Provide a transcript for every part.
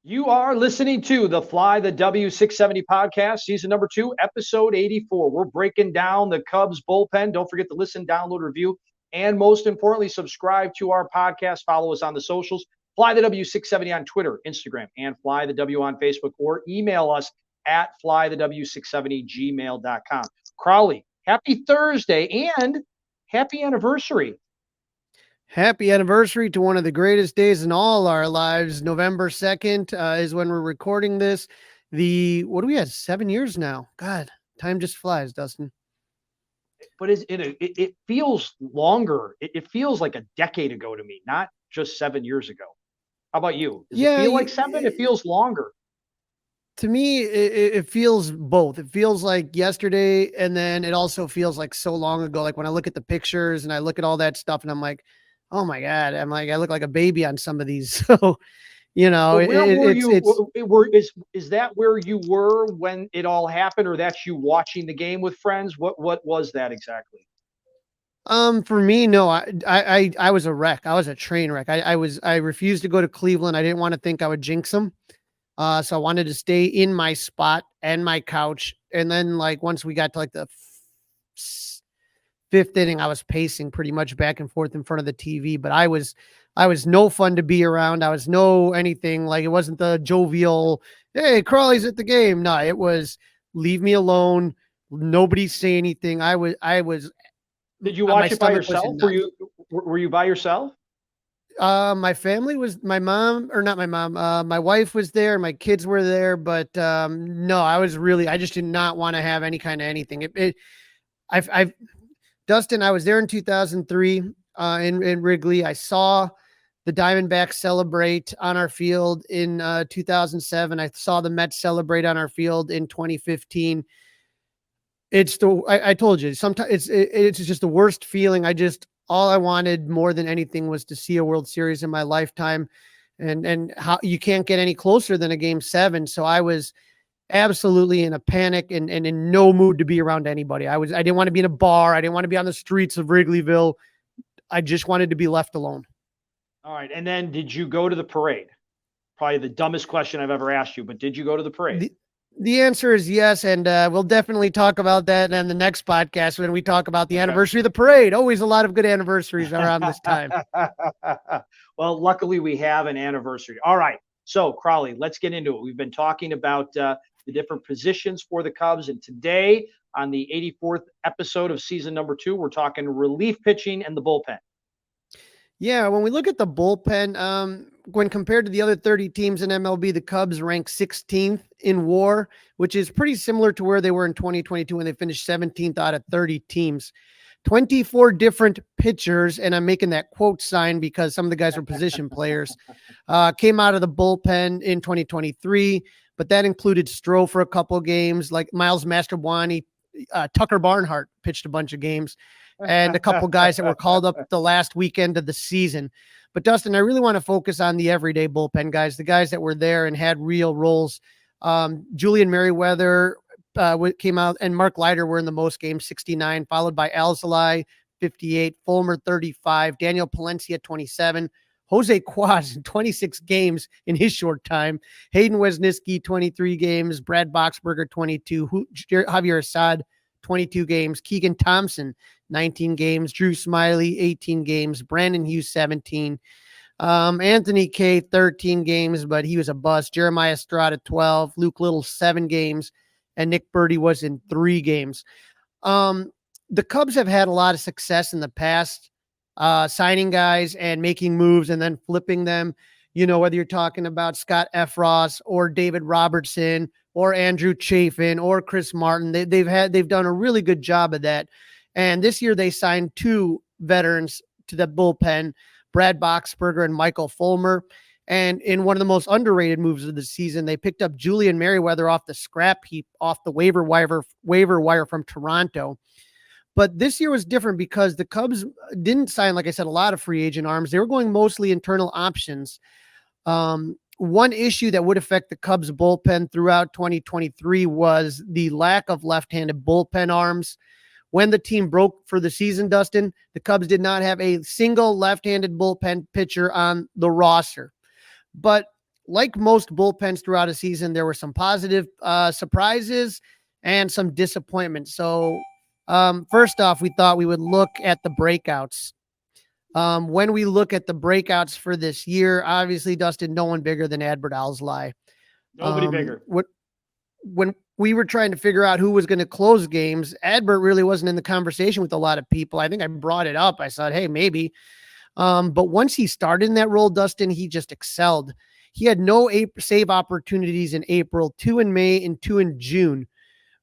You are listening to the Fly the W670 podcast, season number 2, episode 84. We're breaking down the Cubs bullpen. Don't forget to listen, download, review, and most importantly, subscribe to our podcast. Follow us on the socials. Fly the W670 on Twitter, Instagram, and Fly the W on Facebook, or email us at flythew670gmail.com. Crawly, happy Thursday and happy anniversary. Happy anniversary to one of the greatest days in all our lives. November 2nd is when we're recording this. What do we have? 7 years now. God, time just flies, Dustin. But it feels longer. It feels like a decade ago to me, not just 7 years ago. How about you? Does it feel like 7? It feels longer. To me, it feels both. It feels like yesterday, and then it also feels like so long ago. Like when I look at the pictures and I look at all that stuff, and I'm like, oh my God, I'm like, I look like a baby on some of these. So, you know, is that where you were when it all happened, or that's you watching the game with friends? What was that exactly? For me, no, I was a wreck. I was a train wreck. I refused to go to Cleveland. I didn't want to think I would jinx them. So I wanted to stay in my spot and my couch. And then like, once we got to like the fifth inning, I was pacing pretty much back and forth in front of the TV, but I was no fun to be around. I was no anything. Like, it wasn't the jovial, hey, Crawly's at the game. No, it was leave me alone. Nobody say anything. I was. Did you watch it by yourself? Were you by yourself? My family was my wife was there, my kids were there, but no, I just did not want to have any kind of anything. Dustin, I was there in 2003 in Wrigley. I saw the Diamondbacks celebrate on our field in 2007. I saw the Mets celebrate on our field in 2015. I told you, sometimes it's just the worst feeling. All I wanted more than anything was to see a World Series in my lifetime, and how you can't get any closer than a Game 7. So I was absolutely in a panic and in no mood to be around anybody. I didn't want to be in a bar. I didn't want to be on the streets of Wrigleyville. I just wanted to be left alone. All right. And then did you go to the parade? Probably the dumbest question I've ever asked you, but did you go to the parade? The answer is yes, and we'll definitely talk about that in the next podcast when we talk about the anniversary of the parade. Always a lot of good anniversaries around this time. Well, luckily we have an anniversary. All right. So, Crawly, let's get into it. We've been talking about the different positions for the Cubs, and today on the 84th episode of season number 2, we're talking relief pitching and the bullpen. Yeah, when we look at the bullpen, when compared to the other 30 teams in MLB, the Cubs rank 16th in WAR, which is pretty similar to where they were in 2022 when they finished 17th out of 30 teams. 24 different pitchers, and I'm making that quote sign because some of the guys were position players, came out of the bullpen in 2023, but that included Stroh for a couple of games, like Miles Mastrobuoni, Tucker Barnhart pitched a bunch of games, and a couple guys that were called up the last weekend of the season. But Dustin, I really want to focus on the everyday bullpen guys, the guys that were there and had real roles. Julian Merriweather came out, and Mark Leiter were in the most games, 69, followed by Alzolay, 58, Fulmer, 35, Daniel Palencia, 27, Jose Quaz in 26 games in his short time, Hayden Wesniewski, 23 games, Brad Boxberger, 22, Javier Assad, 22 games, Keegan Thompson, 19 games, Drew Smiley, 18 games, Brandon Hughes, 17, Anthony Kay, 13 games, but he was a bust, Jeremiah Estrada, 12, Luke Little, 7 games, and Nick Birdie was in 3 games. The Cubs have had a lot of success in the past, signing guys and making moves and then flipping them. You know, whether you're talking about Scott Effross or David Robertson or Andrew Chafin or Chris Martin, they've done a really good job of that. And this year they signed 2 veterans to the bullpen, Brad Boxberger and Michael Fulmer. And in one of the most underrated moves of the season, they picked up Julian Merriweather off the scrap heap, off the waiver wire from Toronto. But this year was different because the Cubs didn't sign, like I said, a lot of free agent arms. They were going mostly internal options. One issue that would affect the Cubs bullpen throughout 2023 was the lack of left-handed bullpen arms. When the team broke for the season, Dustin, the Cubs did not have a single left-handed bullpen pitcher on the roster. But like most bullpens throughout a season, there were some positive surprises and some disappointment. So first off, we thought we would look at the breakouts. When we look at the breakouts for this year, obviously, Dustin, no one bigger than Adbert Alzolay. Nobody bigger. When we were trying to figure out who was going to close games, Adbert really wasn't in the conversation with a lot of people. I think I brought it up. I said, hey, maybe. But once he started in that role, Dustin, he just excelled. He had no save opportunities in April, 2 in May, and 2 in June.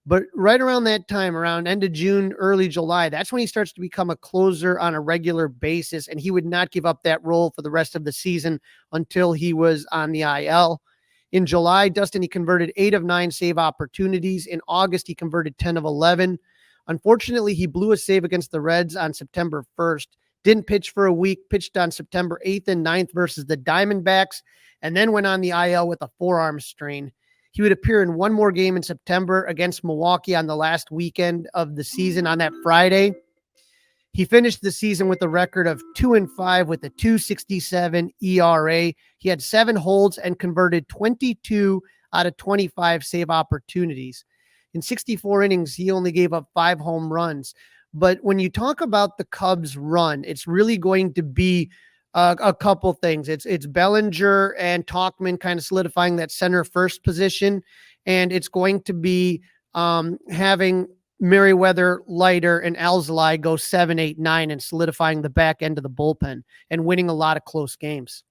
But right around that time, around end of June, early July, that's when he starts to become a closer on a regular basis. And he would not give up that role for the rest of the season until he was on the IL. In July, Dustin, he converted 8 of 9 save opportunities. In August, he converted 10 of 11. Unfortunately, he blew a save against the Reds on September 1st. Didn't pitch for a week, pitched on September 8th and 9th versus the Diamondbacks, and then went on the IL with a forearm strain. He would appear in one more game in September against Milwaukee on the last weekend of the season on that Friday. He finished the season with a record of 2-5 with a 2.67 ERA. He had 7 holds and converted 22 out of 25 save opportunities. In 64 innings, he only gave up 5 home runs. But when you talk about the Cubs run, it's really going to be a couple things. It's Bellinger and Tauchman kind of solidifying that center first position. And it's going to be having Merriweather, Leiter, and Alzolay go 7, 8, 9 and solidifying the back end of the bullpen and winning a lot of close games.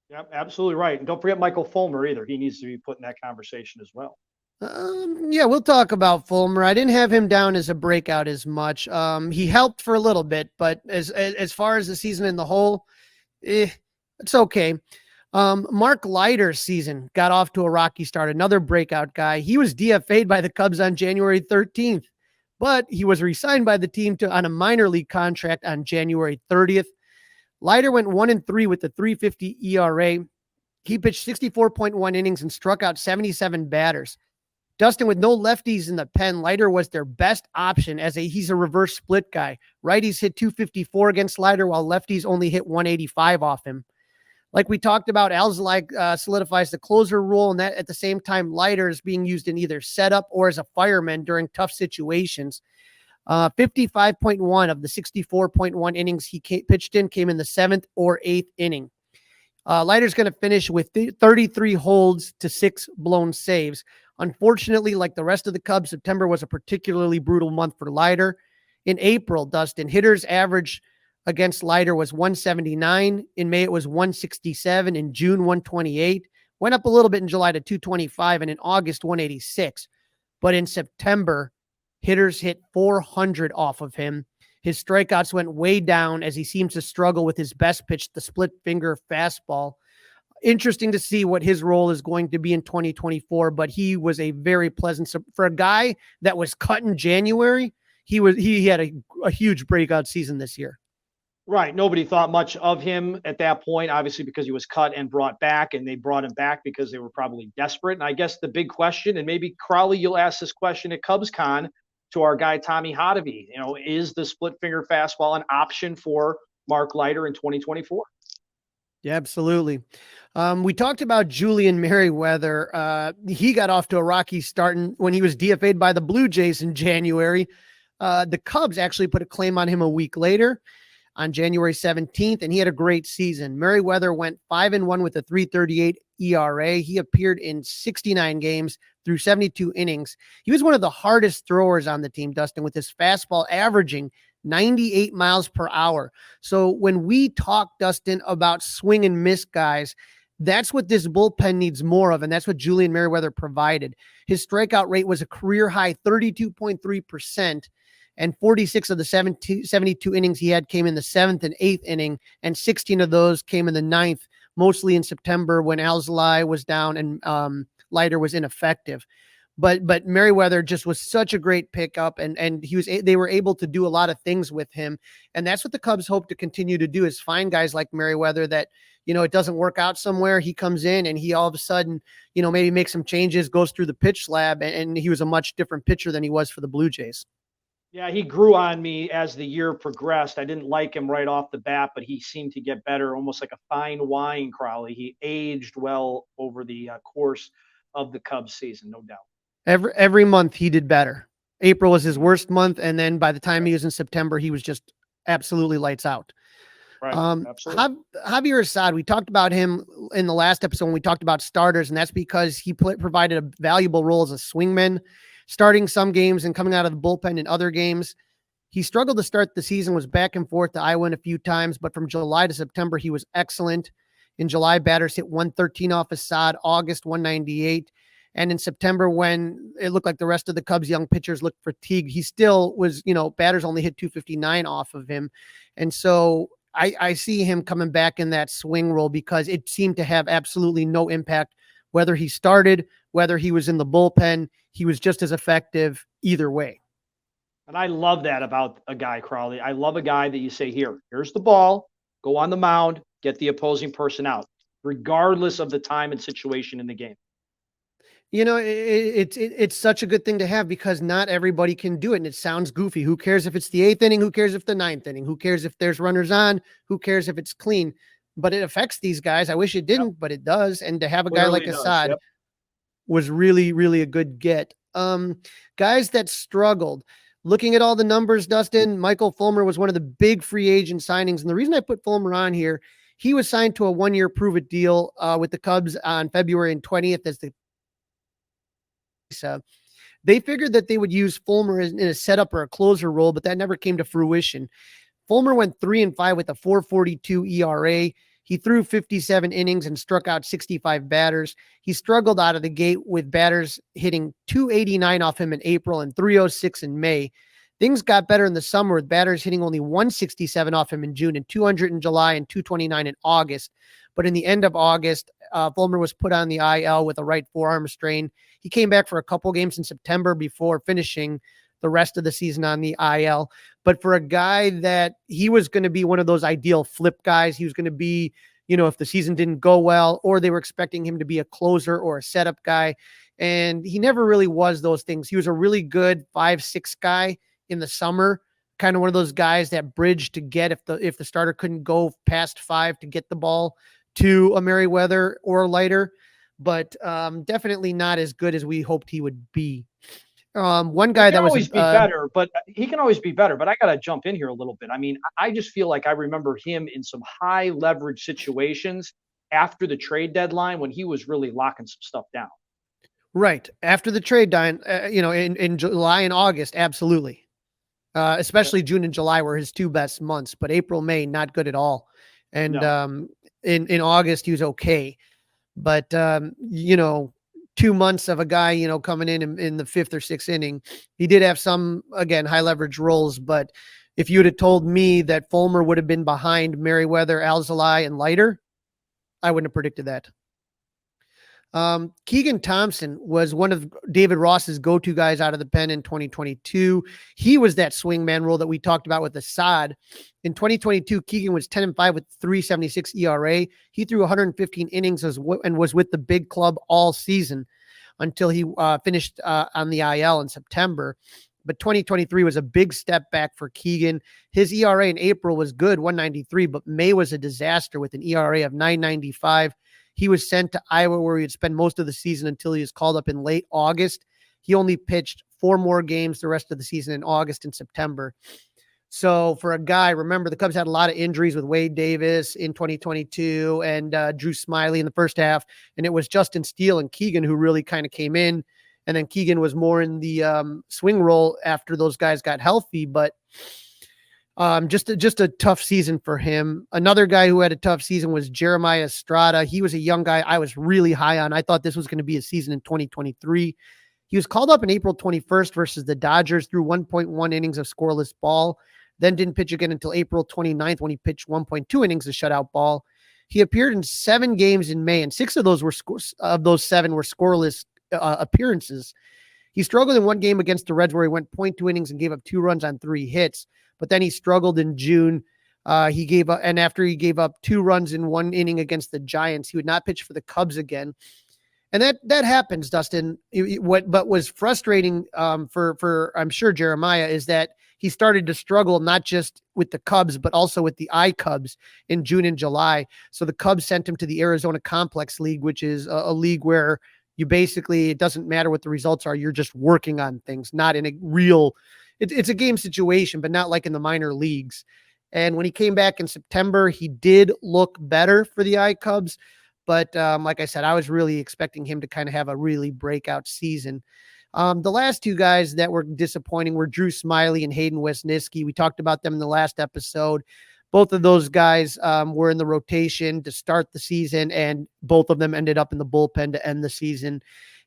Yep, absolutely right. And don't forget Michael Fulmer either. He needs to be put in that conversation as well. Yeah, we'll talk about Fulmer. I didn't have him down as a breakout as much. He helped for a little bit, but as far as the season in the whole, it's okay. Mark Leiter's season got off to a rocky start. Another breakout guy. He was DFA'd by the Cubs on January 13th, but he was re-signed by the team on a minor league contract on January 30th. Leiter went 1-3 with a 3.50 ERA. He pitched 64.1 innings and struck out 77 batters. Dustin, with no lefties in the pen, Leiter was their best option he's a reverse split guy. Righties hit 254 against Leiter, while lefties only hit 185 off him. Like we talked about, Alzolay solidifies the closer role, and that at the same time, Leiter is being used in either setup or as a fireman during tough situations. 55.1 of the 64.1 innings he pitched in came in the 7th or 8th inning. Leiter's going to finish with 33 holds to 6 blown saves. Unfortunately, like the rest of the Cubs, September was a particularly brutal month for Leiter. In April, Dustin, hitters average against Leiter was 179. In May, it was 167. In June, 128. Went up a little bit in July to 225, and in August, 186. But in September, hitters hit 400 off of him. His strikeouts went way down as he seems to struggle with his best pitch, the split finger fastball. Interesting to see what his role is going to be in 2024, but he was a very pleasant, for a guy that was cut in January. He had a huge breakout season this year. Right. Nobody thought much of him at that point, obviously, because he was cut and brought back, and they brought him back because they were probably desperate. And I guess the big question, and maybe Crawly, you'll ask this question at CubsCon to our guy, Tommy Hotovy, is the split finger fastball an option for Mark Leiter in 2024? Yeah, absolutely. We talked about Julian Merriweather. He got off to a rocky start when he was DFA'd by the Blue Jays in January. The Cubs actually put a claim on him a week later on January 17th, and he had a great season. Merriweather went 5-1 with a 3.38 ERA. He appeared in 69 games through 72 innings. He was one of the hardest throwers on the team, Dustin, with his fastball averaging 98 miles per hour. So when we talk, Dustin, about swing and miss guys, that's what this bullpen needs more of, and that's what Julian Merriweather provided. His strikeout rate was a career high 32.3%, and 46 of the 72 innings he had came in the 7th and 8th inning, and 16 of those came in the 9th, mostly in September when Alzolay was down and Leiter was ineffective. But Merriweather just was such a great pickup, and they were able to do a lot of things with him. And that's what the Cubs hope to continue to do, is find guys like Merriweather that, it doesn't work out somewhere. He comes in and he all of a sudden, maybe makes some changes, goes through the pitch lab, and he was a much different pitcher than he was for the Blue Jays. Yeah, he grew on me as the year progressed. I didn't like him right off the bat, but he seemed to get better, almost like a fine wine, Crawly. He aged well over the course of the Cubs season, no doubt. Every month he did better. April was his Mhm. worst month, and then by the time he was in September, he was just absolutely lights out. Right, absolutely. Javier Assad, we talked about him in the last episode when we talked about starters, and that's because he provided a valuable role as a swingman, starting some games and coming out of the bullpen in other games. He struggled to start the season, was back and forth to Iowa a few times, but from July to September, he was excellent. In July, batters hit 113 off Assad, August 198. And in September, when it looked like the rest of the Cubs young pitchers looked fatigued, he still was, batters only hit 259 off of him. And so I see him coming back in that swing role because it seemed to have absolutely no impact, whether he started, whether he was in the bullpen, he was just as effective either way. And I love that about a guy, Crawly. I love a guy that you say, here's the ball, go on the mound, get the opposing person out, regardless of the time and situation in the game. It's such a good thing to have because not everybody can do it. And it sounds goofy. Who cares if it's the 8th inning? Who cares if the 9th inning? Who cares if there's runners on? Who cares if it's clean? But it affects these guys. I wish it didn't, but it does. And to have a guy like Assad was really, really a good get. Guys that struggled. Looking at all the numbers, Dustin, Michael Fulmer was one of the big free agent signings. And the reason I put Fulmer on here, he was signed to a 1-year prove-it deal with the Cubs on February 20th as the they figured that they would use Fulmer in a setup or a closer role, but that never came to fruition. Fulmer went 3-5 with a 4.42 ERA. He threw 57 innings and struck out 65 batters. He struggled out of the gate with batters hitting 289 off him in April and 306 in May. Things got better in the summer with batters hitting only 167 off him in June and 200 in July and 229 in August. But in the end of August, Fulmer was put on the IL with a right forearm strain. He came back for a couple games in September before finishing the rest of the season on the IL. But for a guy that he was going to be one of those ideal flip guys, he was going to be, if the season didn't go well, or they were expecting him to be a closer or a setup guy. And he never really was those things. He was a really good 5-6 guy in the summer, kind of one of those guys that bridged to get if the starter couldn't go past 5 to get the ball to a Merriweather or a Leiter, but definitely not as good as we hoped he would be. One guy that was always be better, but he can always be better. But I got to jump in here a little bit. I mean, I just feel like I remember him in some high leverage situations after the trade deadline when he was really locking some stuff down. Right after the trade deadline, in July and August, absolutely. Especially June and July were his 2 best months, but April, May, not good at all. And in August, he was okay. But, 2 months of a guy, coming in the 5th or 6th inning, he did have some, again, high leverage roles. But if you'd have told me that Fulmer would have been behind Merriweather, Alzolay, and Leiter, I wouldn't have predicted that. Keegan Thompson was one of David Ross's go-to guys out of the pen in 2022. He was that swingman role that we talked about with Assad. In 2022, Keegan was 10-5 with 3.76 ERA. He threw 115 innings and was with the big club all season until he finished on the IL in September. But 2023 was a big step back for Keegan. His ERA in April was good, 193, but May was a disaster with an ERA of 9.95. He was sent to Iowa where he would spend most of the season until he was called up in late August. He only pitched 4 more games the rest of the season in August and September. So for a guy, remember the Cubs had a lot of injuries with Wade Davis in 2022 and Drew Smiley in the first half. And it was Justin Steele and Keegan who really kind of came in. And then Keegan was more in the swing role after those guys got healthy. But just a tough season for him. Another guy who had a tough season was Jeremiah Estrada. He was a young guy I was really high on. I thought this was going to be a season in 2023. He was called up on April 21st versus the Dodgers, through 1.1 innings of scoreless ball, then didn't pitch again until April 29th when he pitched 1.2 innings of shutout ball. He appeared in 7 games in May, and 6 of those of those 7 were scoreless appearances. He struggled in one game against the Reds where he went 0.2 innings and gave up 2 runs on 3 hits. But then he struggled in June. He gave up, and after he gave up 2 runs in 1 inning against the Giants, he would not pitch for the Cubs again. And that happens, Dustin. What was frustrating for I'm sure Jeremiah is that he started to struggle, not just with the Cubs, but also with the I-Cubs in June and July. So the Cubs sent him to the Arizona Complex League, which is a league where you basically, it doesn't matter what the results are. You're just working on things, not in a real, it's a game situation, but not like in the minor leagues. And when he came back in September, he did look better for the I-Cubs. But like I said, I was really expecting him to kind of have a really breakout season. The last two guys that were disappointing were Drew Smyly and Hayden Wesneski. We talked about them in the last episode. Both of those guys were in the rotation to start the season, and both of them ended up in the bullpen to end the season.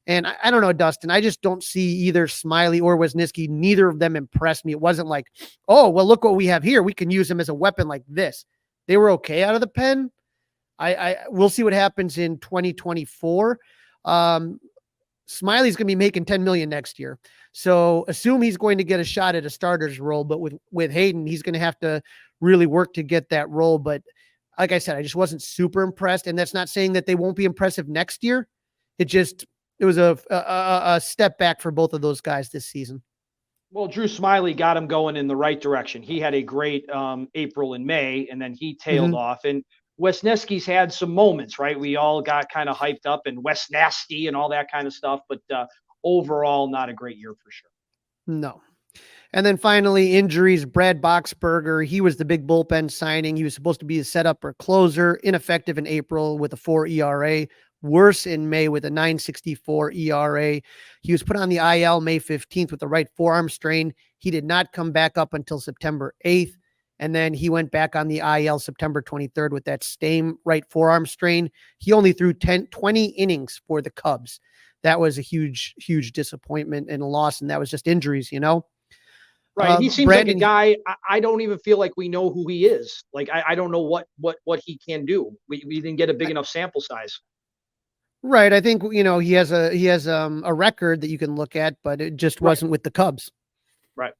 And I don't know, Dustin, I just don't see either Smyly or Wesneski. Neither of them impressed me. It wasn't like, oh, well, look what we have here. We can use him as a weapon like this. They were okay out of the pen. We'll see what happens in 2024. Smiley's going to be making $10 million next year. So assume he's going to get a shot at a starter's role, but with Hayden, he's going to have to really work to get that role. But like I said, I just wasn't super impressed. And that's not saying that they won't be impressive next year. It was a step back for both of those guys this season. Well, Drew Smyly got him going in the right direction. He had a great April and May, and then he tailed off. And Wesneski's had some moments, right? We all got kind of hyped up and Wes Nasty and all that kind of stuff, but overall, not a great year for sure. No. And then finally, injuries. Brad Boxberger, he was the big bullpen signing. He was supposed to be a setup or closer, ineffective in April with a 4 ERA, worse in May with a 9.64 ERA. He was put on the IL May 15th with the right forearm strain. He did not come back up until September 8th. And then he went back on the IL September 23rd with that same right forearm strain. He only threw 20 innings for the Cubs. That was a huge, huge disappointment and a loss. And that was just injuries, you know? Right. He seems like a guy, I don't even feel like we know who he is. Like, I don't know what he can do. We didn't get a big enough sample size. Right. I think, you know, he has a record that you can look at, but it just wasn't with the Cubs. Right.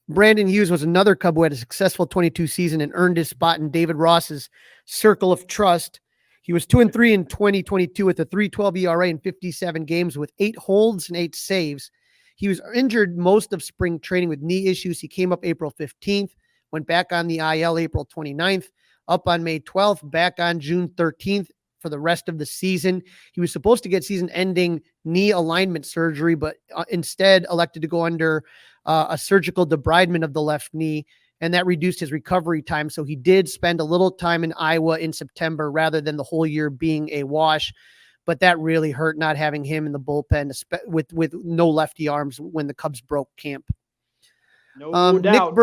Brandon Hughes was another Cub who had a successful 22 season and earned his spot in David Ross's circle of trust. He was 2-3 in 2022 with a 3.12 ERA in 57 games with 8 holds and 8 saves. He was injured most of spring training with knee issues. He came up April 15th, went back on the IL April 29th, up on May 12th, back on June 13th for the rest of the season. He was supposed to get season-ending knee alignment surgery, but instead elected to go under a surgical debridement of the left knee, and that reduced his recovery time. So he did spend a little time in Iowa in September rather than the whole year being a wash. But that really hurt not having him in the bullpen with no lefty arms when the Cubs broke camp. No doubt. Nick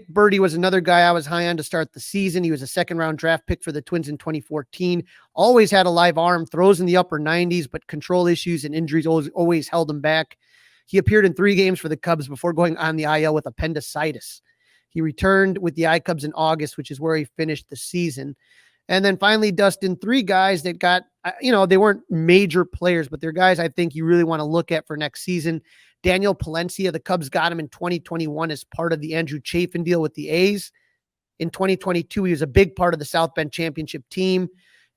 Birdie was another guy I was high on to start the season. He was a second-round draft pick for the Twins in 2014. Always had a live arm, throws in the upper 90s, but control issues and injuries always held him back. He appeared in 3 games for the Cubs before going on the IL with appendicitis. He returned with the I-Cubs in August, which is where he finished the season. And then finally, Dustin, 3 guys that got, they weren't major players, but they're guys I think you really want to look at for next season. Daniel Palencia, the Cubs got him in 2021 as part of the Andrew Chafin deal with the A's. In 2022, he was a big part of the South Bend championship team.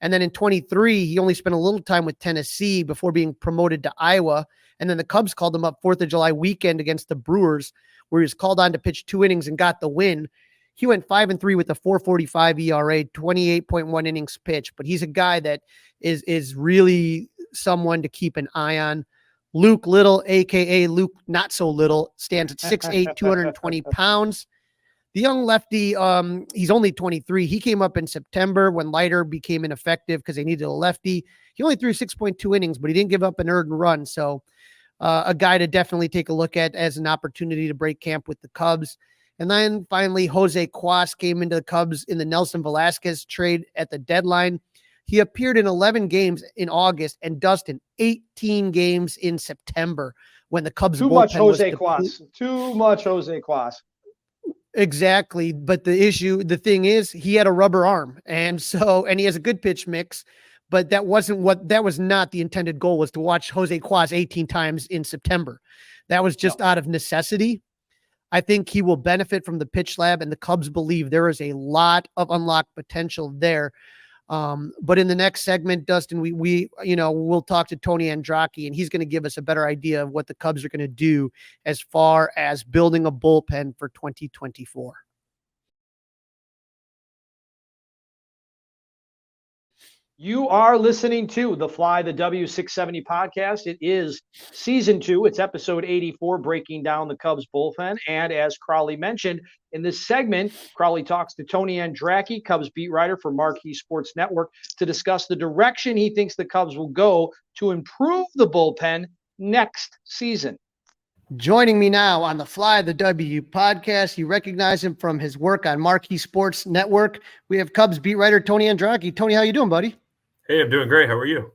And then in 23, he only spent a little time with Tennessee before being promoted to Iowa. And then the Cubs called him up 4th of July weekend against the Brewers, where he was called on to pitch 2 innings and got the win. He went 5-3 with a 4.45 ERA, 28.1 innings pitched. But he's a guy that is really someone to keep an eye on. Luke Little, a.k.a. Luke Not So Little, stands at 6'8", 220 pounds. The young lefty, he's only 23. He came up in September when Leiter became ineffective because they needed a lefty. He only threw 6.2 innings, but he didn't give up an earned run. So a guy to definitely take a look at as an opportunity to break camp with the Cubs. And then finally, Jose Cuas came into the Cubs in the Nelson Velasquez trade at the deadline. He appeared in 11 games in August and Dustin 18 games in September when the Cubs Too much Jose Cuas. Too much Jose Cuas. Exactly. But the thing is, he had a rubber arm. And he has a good pitch mix, but that was not the intended goal, was to watch Jose Cuas 18 times in September. That was just out of necessity. I think he will benefit from the pitch lab, and the Cubs believe there is a lot of unlocked potential there. But in the next segment, Dustin, we'll talk to Tony Andracki, and he's going to give us a better idea of what the Cubs are going to do as far as building a bullpen for 2024. You are listening to the Fly the W670 podcast. It is season 2. It's episode 84, breaking down the Cubs bullpen. And as Crawly mentioned, in this segment, Crawly talks to Tony Andracki, Cubs beat writer for Marquee Sports Network, to discuss the direction he thinks the Cubs will go to improve the bullpen next season. Joining me now on the Fly the W podcast, you recognize him from his work on Marquee Sports Network. We have Cubs beat writer Tony Andracki. Tony, how you doing, buddy? Hey, I'm doing great. How are you?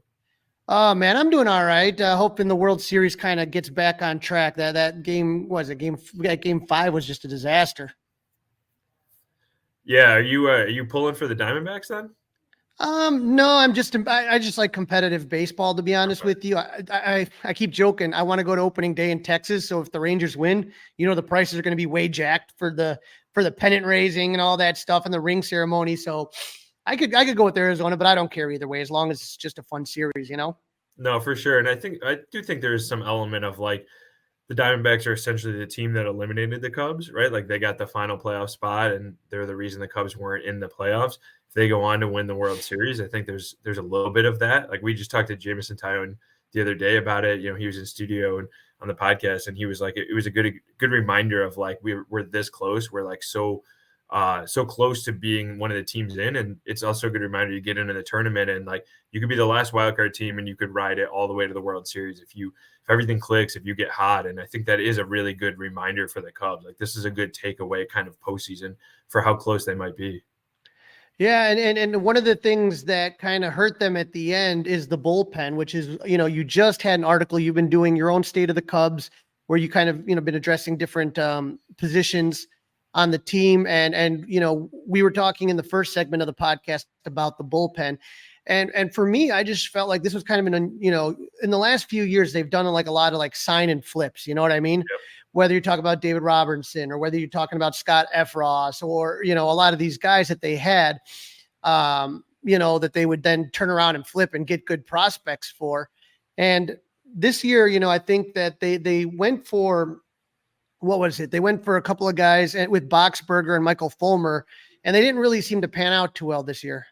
Man, I'm doing all right. Hoping the World Series kind of gets back on track. That game game 5 was just a disaster. Yeah, are you pulling for the Diamondbacks then? No, I just like competitive baseball, to be honest with you. I keep joking. I want to go to opening day in Texas. So if the Rangers win, the prices are going to be way jacked for the pennant raising and all that stuff and the ring ceremony. So I could go with Arizona, but I don't care either way, as long as it's just a fun series, No, for sure. And I do think there's some element of like the Diamondbacks are essentially the team that eliminated the Cubs, right? Like they got the final playoff spot and they're the reason the Cubs weren't in the playoffs. If they go on to win the World Series, I think there's a little bit of that. Like we just talked to Jameson Taillon the other day about it. He was in studio and on the podcast, and he was like, it was a good reminder of like we're this close. We're like so close to being one of the teams in, and it's also a good reminder you get into the tournament and like you could be the last wildcard team and you could ride it all the way to the World Series if everything clicks, if you get hot. And I think that is a really good reminder for the Cubs. Like this is a good takeaway kind of postseason for how close they might be. Yeah, and one of the things that kind of hurt them at the end is the bullpen, which is, you just had an article, you've been doing your own State of the Cubs, where you kind of, been addressing different positions on the team. And we were talking in the first segment of the podcast about the bullpen. And for me, I just felt like this was kind of in the last few years, they've done like a lot of like sign and flips, you know what I mean? Yep. Whether you're talking about David Robertson or whether you're talking about Scott Efros or, a lot of these guys that they had, that they would then turn around and flip and get good prospects for. And this year, I think that they went for, what was it? They went for a couple of guys with Boxberger and Michael Fulmer, and they didn't really seem to pan out too well this year.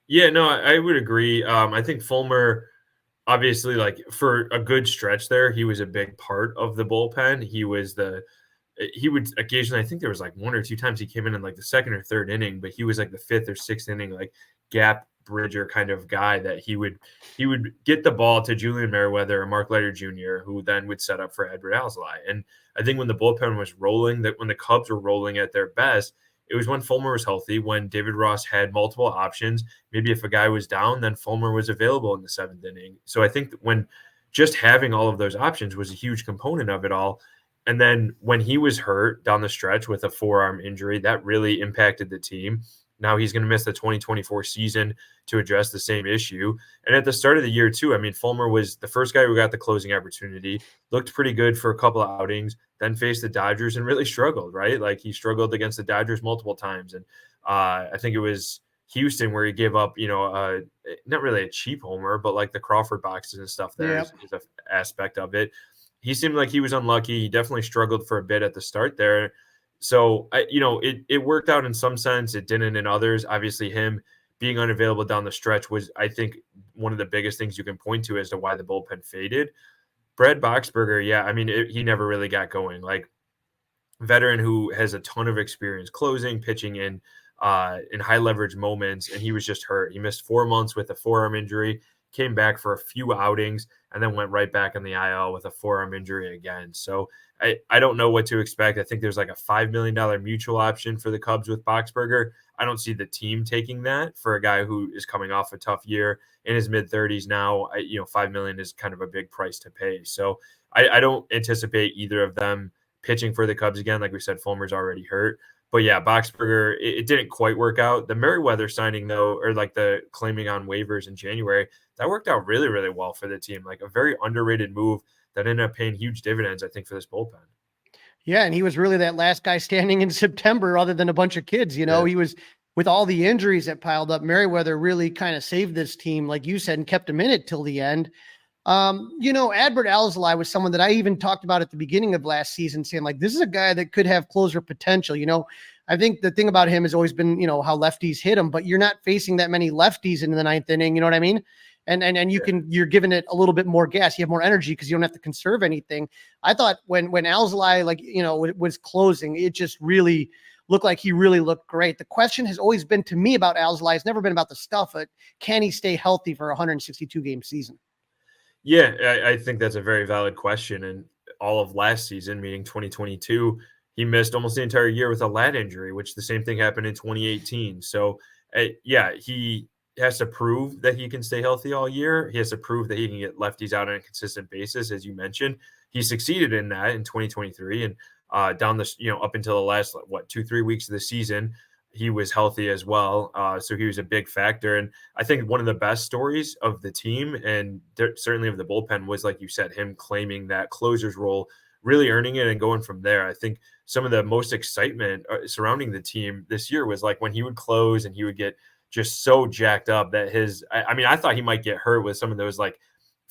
Yeah, no, I would agree. I think Fulmer, obviously, like for a good stretch there, he was a big part of the bullpen. He would occasionally, I think there was like 1 or 2 times he came in like the second or third inning, but he was like the 5th or 6th inning, like gap bridger kind of guy that he would get the ball to Julian Merriweather or Mark Leiter Jr., who then would set up for Edward Alzolay. And I think when the bullpen was rolling, that when the Cubs were rolling at their best, it was when Fulmer was healthy, when David Ross had multiple options. Maybe if a guy was down, then Fulmer was available in the 7th inning. So I think that when just having all of those options was a huge component of it all. And then when he was hurt down the stretch with a forearm injury, that really impacted the team. Now he's going to miss the 2024 season to address the same issue. And at the start of the year, too, I mean, Fulmer was the first guy who got the closing opportunity, looked pretty good for a couple of outings, then faced the Dodgers and really struggled, right? Like he struggled against the Dodgers multiple times. And I think it was Houston where he gave up, not really a cheap homer, but like the Crawford boxes and stuff there is an aspect of it. He seemed like he was unlucky. He definitely struggled for a bit at the start there. So, it worked out in some sense. It didn't in others. Obviously, him being unavailable down the stretch was, I think, one of the biggest things you can point to as to why the bullpen faded. Brad Boxberger, he never really got going. Like, veteran who has a ton of experience closing, pitching in high leverage moments, and he was just hurt. He missed 4 months with a forearm injury, came back for a few outings, and then went right back in the IL with a forearm injury again. So I don't know what to expect. I think there's like a $5 million mutual option for the Cubs with Boxberger. I don't see the team taking that for a guy who is coming off a tough year in his mid-30s now. $5 million is kind of a big price to pay. So I don't anticipate either of them pitching for the Cubs again. Like we said, Fulmer's already hurt. But yeah, Boxberger, it didn't quite work out. The Merriweather signing, though, or like the claiming on waivers in January, that worked out really, really well for the team. Like a very underrated move that ended up paying huge dividends, I think, for this bullpen. Yeah, and he was really that last guy standing in September other than a bunch of kids. He was with all the injuries that piled up, Merriweather really kind of saved this team, like you said, and kept him in it till the end. Adbert Alzolay was someone that I even talked about at the beginning of last season, saying like, this is a guy that could have closer potential. I think the thing about him has always been, how lefties hit him, but you're not facing that many lefties in the ninth inning. You know what I mean? And you're giving it a little bit more gas. You have more energy because you don't have to conserve anything. I thought when Alzolay, was closing, it just really looked like he really looked great. The question has always been to me about Alzolay. It's never been about the stuff, but can he stay healthy for a 162 game season? Yeah, I think that's a very valid question. And all of last season, meaning 2022, he missed almost the entire year with a lat injury, which the same thing happened in 2018. So, he has to prove that he can stay healthy all year. He has to prove that he can get lefties out on a consistent basis, as you mentioned. He succeeded in that in 2023, and up until the last 2-3 weeks of the season, he was healthy as well. So he was a big factor. And I think one of the best stories of the team and certainly of the bullpen was, like you said, him claiming that closer's role, really earning it and going from there. I think some of the most excitement surrounding the team this year was like when he would close and he would get just so jacked up that I thought he might get hurt with some of those like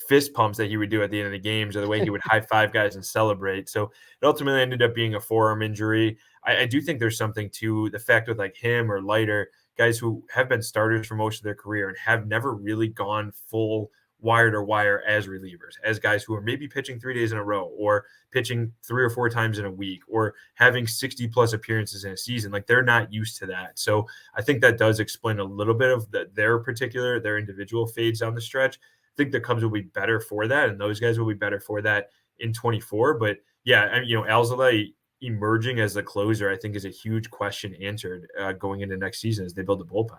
fist pumps that he would do at the end of the games, or the way he would high five guys and celebrate. So it ultimately ended up being a forearm injury. I do think there's something to the fact with like him or Leiter, guys who have been starters for most of their career and have never really gone full wire to wire as relievers, as guys who are maybe pitching 3 days in a row or pitching 3 or 4 times in a week or having 60 plus appearances in a season. Like, they're not used to that. So I think that does explain a little bit of their individual fades down the stretch. I think the Cubs will be better for that, and those guys will be better for that in 24. But yeah, Alzolay emerging as the closer, I think, is a huge question answered going into next season as they build the bullpen.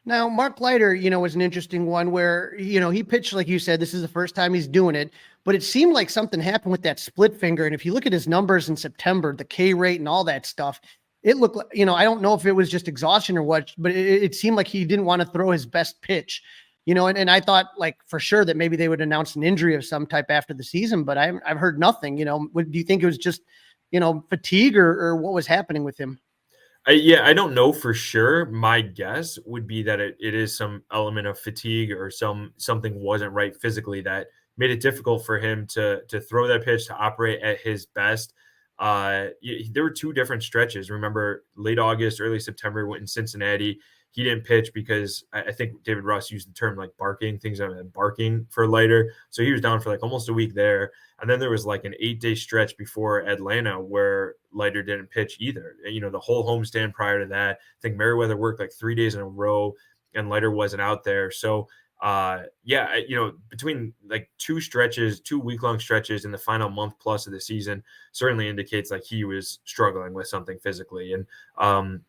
Now, Mark Leiter, was an interesting one where, he pitched, like you said, this is the first time he's doing it, but it seemed like something happened with that split finger. And if you look at his numbers in September, the K rate and all that stuff, it looked like, I don't know if it was just exhaustion or what, but it seemed like he didn't want to throw his best pitch, and I thought like for sure that maybe they would announce an injury of some type after the season, but I've heard nothing. Do you think it was just, fatigue or what was happening with him? I don't know for sure. My guess would be that it is some element of fatigue or something wasn't right physically that made it difficult for him to throw that pitch, to operate at his best. There were 2 different stretches. Remember, late August, early September, went in Cincinnati. He didn't pitch because I think David Ross used the term like barking, things are barking for Leiter. So he was down for like almost a week there. And then there was like an 8-day stretch before Atlanta where Leiter didn't pitch either. The whole homestand prior to that, I think Merriweather worked like 3 days in a row and Leiter wasn't out there. So between like 2 week-long stretches in the final month plus of the season certainly indicates like he was struggling with something physically. And,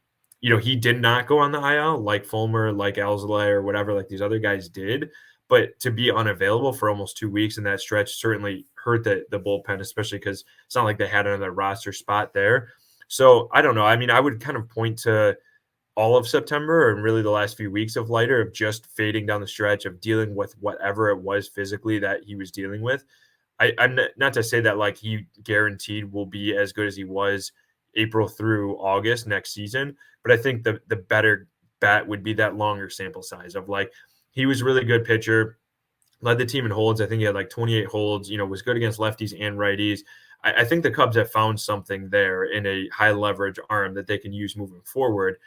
he did not go on the IL like Fulmer, like Alzolay or whatever, like these other guys did. But to be unavailable for almost 2 weeks in that stretch certainly hurt the bullpen, especially because it's not like they had another roster spot there. So I don't know. I would kind of point to all of September and really the last few weeks of Leiter of just fading down the stretch, of dealing with whatever it was physically that he was dealing with. I'm not to say that like he guaranteed will be as good as he was April through August next season, but I think the better bet would be that longer sample size of like, he was a really good pitcher, led the team in holds. I think he had like 28 holds, was good against lefties and righties. I think the Cubs have found something there in a high leverage arm that they can use moving forward.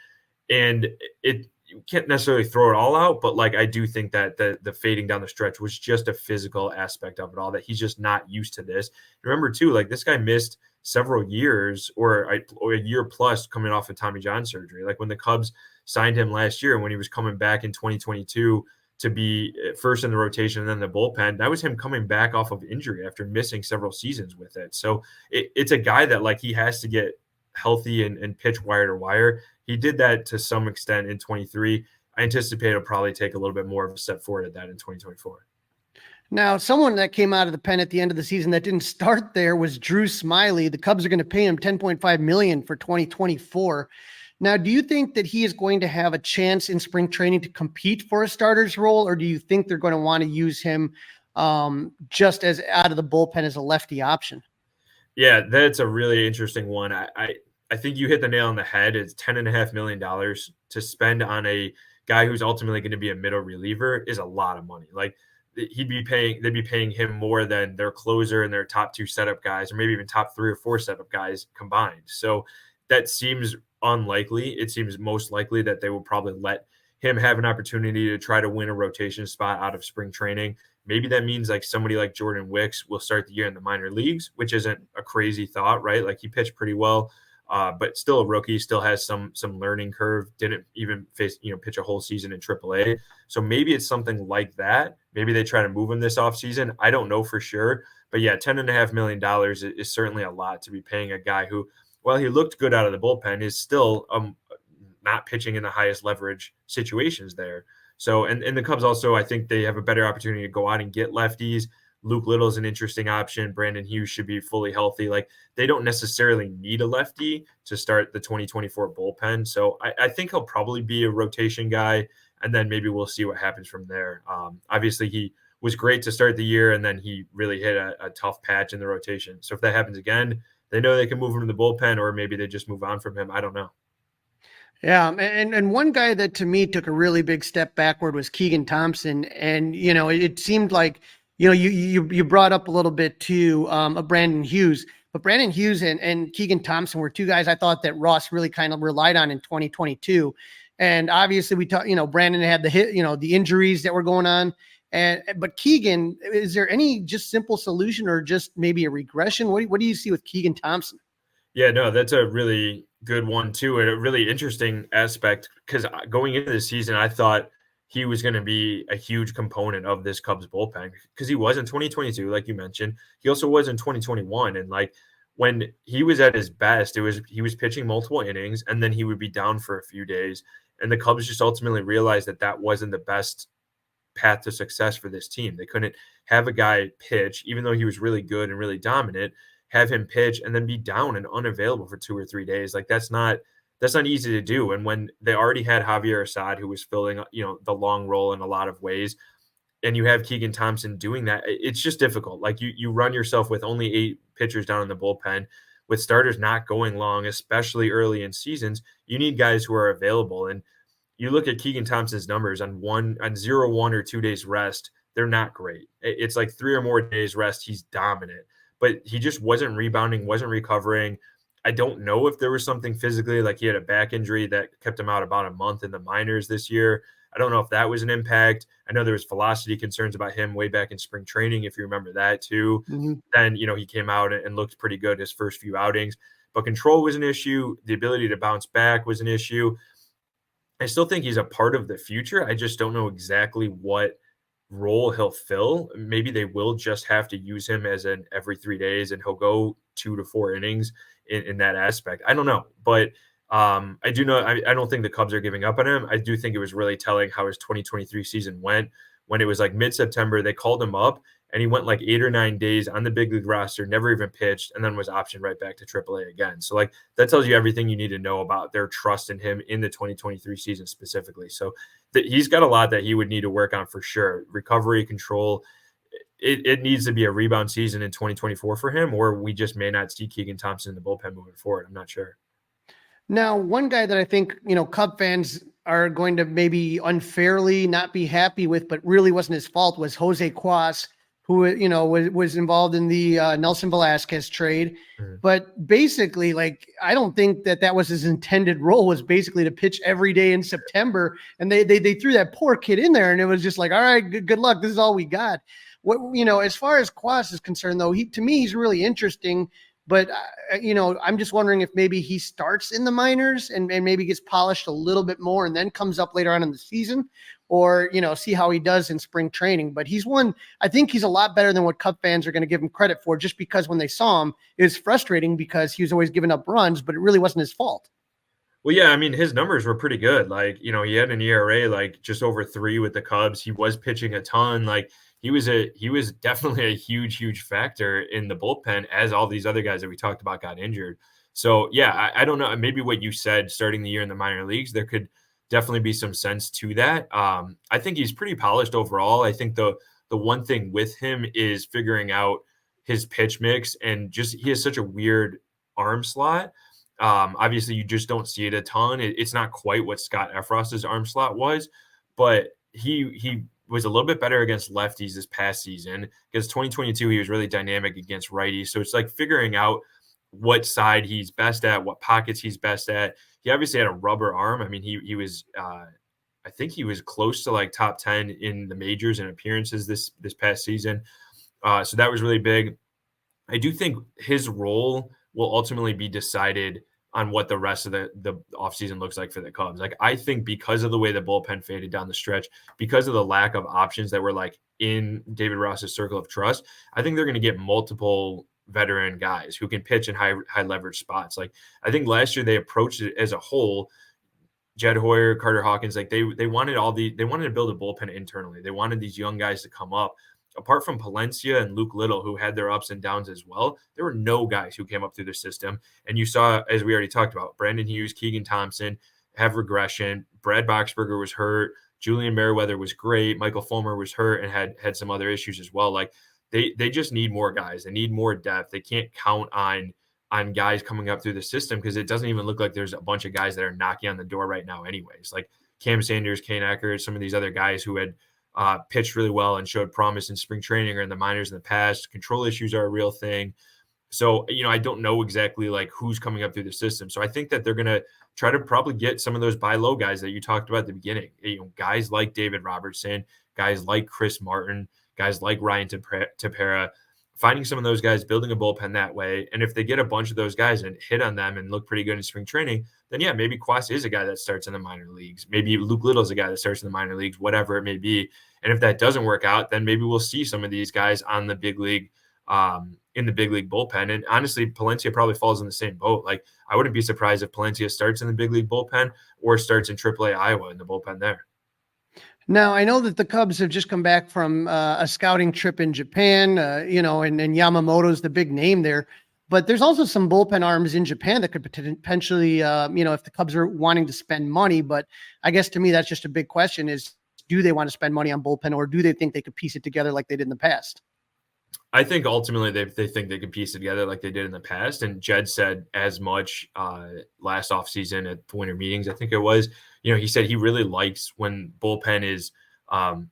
And you can't necessarily throw it all out, but like, I do think that the fading down the stretch was just a physical aspect of it all, that he's just not used to this. Remember too, like this guy missed several years or a year plus coming off of Tommy John surgery. Like when the Cubs signed him last year, when he was coming back in 2022 to be first in the rotation and then the bullpen, that was him coming back off of injury after missing several seasons with it. So it's a guy that like he has to get healthy and pitch wire to wire. He did that to some extent in 23. I anticipate it'll probably take a little bit more of a step forward at that in 2024. Now, someone that came out of the pen at the end of the season that didn't start there was Drew Smyly. The Cubs are going to pay him $10.5 million for 2024. Now, do you think that he is going to have a chance in spring training to compete for a starter's role, or do you think they're going to want to use him just as out of the bullpen as a lefty option? Yeah, that's a really interesting one. I think you hit the nail on the head. It's $10.5 million to spend on a guy who's ultimately going to be a middle reliever is a lot of money. Like they'd be paying him more than their closer and their top 2 setup guys, or maybe even top 3 or 4 setup guys combined. So that seems unlikely. It seems most likely that they will probably let him have an opportunity to try to win a rotation spot out of spring training. Maybe that means like somebody like Jordan Wicks will start the year in the minor leagues, which isn't a crazy thought, right? Like he pitched pretty well, but still a rookie, still has some learning curve. Didn't even pitch a whole season in AAA. So maybe it's something like that. Maybe they try to move him this offseason. I don't know for sure, but yeah, $10.5 million is certainly a lot to be paying a guy who, while he looked good out of the bullpen, is still not pitching in the highest leverage situations there. So, and the Cubs also, I think they have a better opportunity to go out and get lefties. Luke Little's an interesting option. Brandon Hughes should be fully healthy. Like they don't necessarily need a lefty to start the 2024 bullpen. So I think he'll probably be a rotation guy, and then maybe we'll see what happens from there. Obviously, he was great to start the year, and then he really hit a tough patch in the rotation. So if that happens again, they know they can move him to the bullpen, or maybe they just move on from him. I don't know. Yeah, and one guy that to me took a really big step backward was Keegan Thompson, and it seemed like you brought up a little bit too of Brandon Hughes, but Brandon Hughes and Keegan Thompson were 2 guys I thought that Ross really kind of relied on in 2022, and obviously we talked, Brandon had the hit, the injuries that were going on, but Keegan, is there any just simple solution or just maybe a regression? What do you see with Keegan Thompson? Yeah, no, that's a really good one too, and a really interesting aspect, because going into the season, I thought he was going to be a huge component of this Cubs bullpen, because he was in 2022, like you mentioned. He also was in 2021, and like when he was at his best, he was pitching multiple innings, and then he would be down for a few days, and the Cubs just ultimately realized that wasn't the best path to success for this team. They couldn't have a guy pitch, even though he was really good and really dominant, have him pitch and then be down and unavailable for 2 or 3 days. Like that's not easy to do. And when they already had Javier Assad, who was filling, the long role in a lot of ways, and you have Keegan Thompson doing that, it's just difficult. Like you run yourself with only 8 pitchers down in the bullpen, with starters not going long, especially early in seasons. You need guys who are available. And you look at Keegan Thompson's numbers on 0, 1, or 2 days rest, they're not great. It's like 3 or more days rest, he's dominant. But he just wasn't rebounding, wasn't recovering. I don't know if there was something physically, like he had a back injury that kept him out about a month in the minors this year. I don't know if that was an impact. I know there was velocity concerns about him way back in spring training, if you remember that too. Mm-hmm. Then, he came out and looked pretty good his first few outings. But control was an issue. The ability to bounce back was an issue. I still think he's a part of the future. I just don't know exactly what role he'll fill. Maybe they will just have to use him as an every 3 days, and he'll go 2 to 4 innings in that aspect. I don't know, but I do know I don't think the Cubs are giving up on him. I do think it was really telling how his 2023 season went. When it was like mid-September, they called him up and he went like 8 or 9 days on the big league roster, never even pitched, and then was optioned right back to AAA again. So like that tells you everything you need to know about their trust in him in the 2023 season specifically. So he's got a lot that he would need to work on for sure. Recovery, control. It needs to be a rebound season in 2024 for him, or we just may not see Keegan Thompson in the bullpen moving forward. I'm not sure. Now, one guy that I think, Cub fans are going to maybe unfairly not be happy with, but really wasn't his fault, was Jose Cuas, who, was involved in the Nelson Velasquez trade. Mm-hmm. But basically, I don't think that was his intended role, was basically to pitch every day in September. And they threw that poor kid in there, and it was just like, all right, good luck. This is all we got. What, as far as Cuas is concerned, though, to me, he's really interesting. But, I'm just wondering if maybe he starts in the minors and maybe gets polished a little bit more and then comes up later on in the season, or, see how he does in spring training. But I think he's a lot better than what Cub fans are going to give him credit for, just because when they saw him, it was frustrating because he was always giving up runs, but it really wasn't his fault. Well, yeah, I mean, his numbers were pretty good. He had an ERA just over 3 with the Cubs. He was pitching a ton. He was definitely a huge factor in the bullpen, as all these other guys that we talked about got injured. So yeah, I don't know. Maybe what you said, starting the year in the minor leagues, there could definitely be some sense to that. I think he's pretty polished overall. I think the one thing with him is figuring out his pitch mix, and just he has such a weird arm slot. Obviously, you just don't see it a ton. It's not quite what Scott Efros's arm slot was, but he was a little bit better against lefties this past season because 2022 he was really dynamic against righties. So it's like figuring out what side he's best at, what pockets he's best at. He obviously had a rubber arm. I mean, he was I think he was close to like top 10 in the majors and appearances this past season. So that was really big. I do think his role will ultimately be decided on what the rest of the offseason looks like for the Cubs. Like, I think because of the way the bullpen faded down the stretch, because of the lack of options that were like in David Ross's circle of trust, I think they're going to get multiple veteran guys who can pitch in high leverage spots. Like, I think last year they approached it as a whole. Jed Hoyer, Carter Hawkins, like they wanted they wanted to build a bullpen internally. They wanted these young guys to come up. Apart from Palencia and Luke Little, who had their ups and downs as well, there were no guys who came up through the system. And you saw, as we already talked about, Brandon Hughes, Keegan Thompson have regression. Brad Boxberger was hurt. Julian Merriweather was great. Michael Fulmer was hurt and had some other issues as well. Like they just need more guys. They need more depth. They can't count on guys coming up through the system because it doesn't even look like there's a bunch of guys that are knocking on the door right now anyways. Like Cam Sanders, Kane Eckert, some of these other guys who had pitched really well and showed promise in spring training or in the minors in the past. Control issues are a real thing. So, I don't know exactly like who's coming up through the system. So I think that they're going to try to probably get some of those buy low guys that you talked about at the beginning. Guys like David Robertson, guys like Chris Martin, guys like Ryan Tepera, finding some of those guys, building a bullpen that way. And if they get a bunch of those guys and hit on them and look pretty good in spring training, then yeah, maybe Quas is a guy that starts in the minor leagues. Maybe Luke Little is a guy that starts in the minor leagues, whatever it may be. And if that doesn't work out, then maybe we'll see some of these guys on the big league, in the big league bullpen. And honestly, Palencia probably falls in the same boat. Like, I wouldn't be surprised if Palencia starts in the big league bullpen or starts in AAA Iowa in the bullpen there. Now, I know that the Cubs have just come back from a scouting trip in Japan, and Yamamoto's the big name there. But there's also some bullpen arms in Japan that could potentially, if the Cubs are wanting to spend money. But I guess to me, that's just a big question is, do they want to spend money on bullpen, or do they think they could piece it together like they did in the past? I think ultimately they think they could piece it together like they did in the past. And Jed said as much last offseason at the winter meetings, I think it was. He said he really likes when bullpen is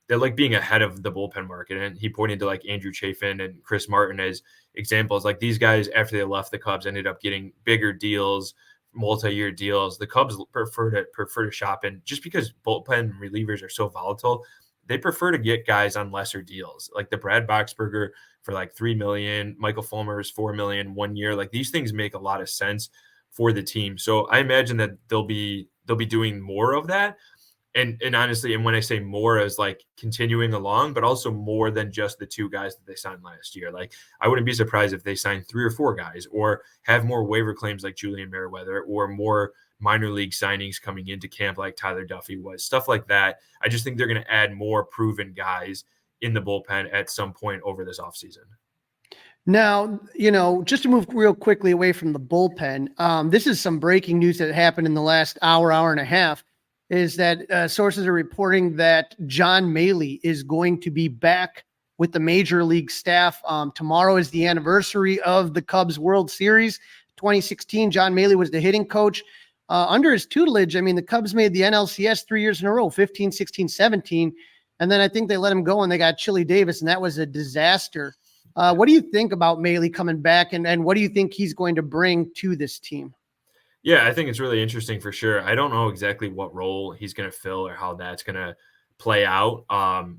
they like being ahead of the bullpen market. And he pointed to like Andrew Chafin and Chris Martin as examples. Like these guys, after they left the Cubs, ended up getting bigger deals, multi-year deals. The Cubs prefer to shop in just because bullpen relievers are so volatile. They prefer to get guys on lesser deals, like the Brad Boxberger for like $3 million, Michael Fulmer's $4 million 1 year. Like these things make a lot of sense for the team. So I imagine that they'll be doing more of that. And honestly, and when I say more as like continuing along, but also more than just the two guys that they signed last year. Like I wouldn't be surprised if they signed 3 or 4 guys or have more waiver claims like Julian Merriweather or more minor league signings coming into camp like Tyler Duffy was, stuff like that. I just think they're going to add more proven guys in the bullpen at some point over this offseason. Now, just to move real quickly away from the bullpen, this is some breaking news that happened in the last hour and a half, is that sources are reporting that John Mallee is going to be back with the major league staff. Tomorrow is the anniversary of the Cubs World Series 2016. John Mallee was the hitting coach. Under his tutelage, I mean, the Cubs made the NLCS 3 years in a row, 15, 16, 17. And then I think they let him go and they got Chili Davis, and that was a disaster. What do you think about Mallee coming back, and what do you think he's going to bring to this team? Yeah, I think it's really interesting for sure. I don't know exactly what role he's going to fill or how that's going to play out.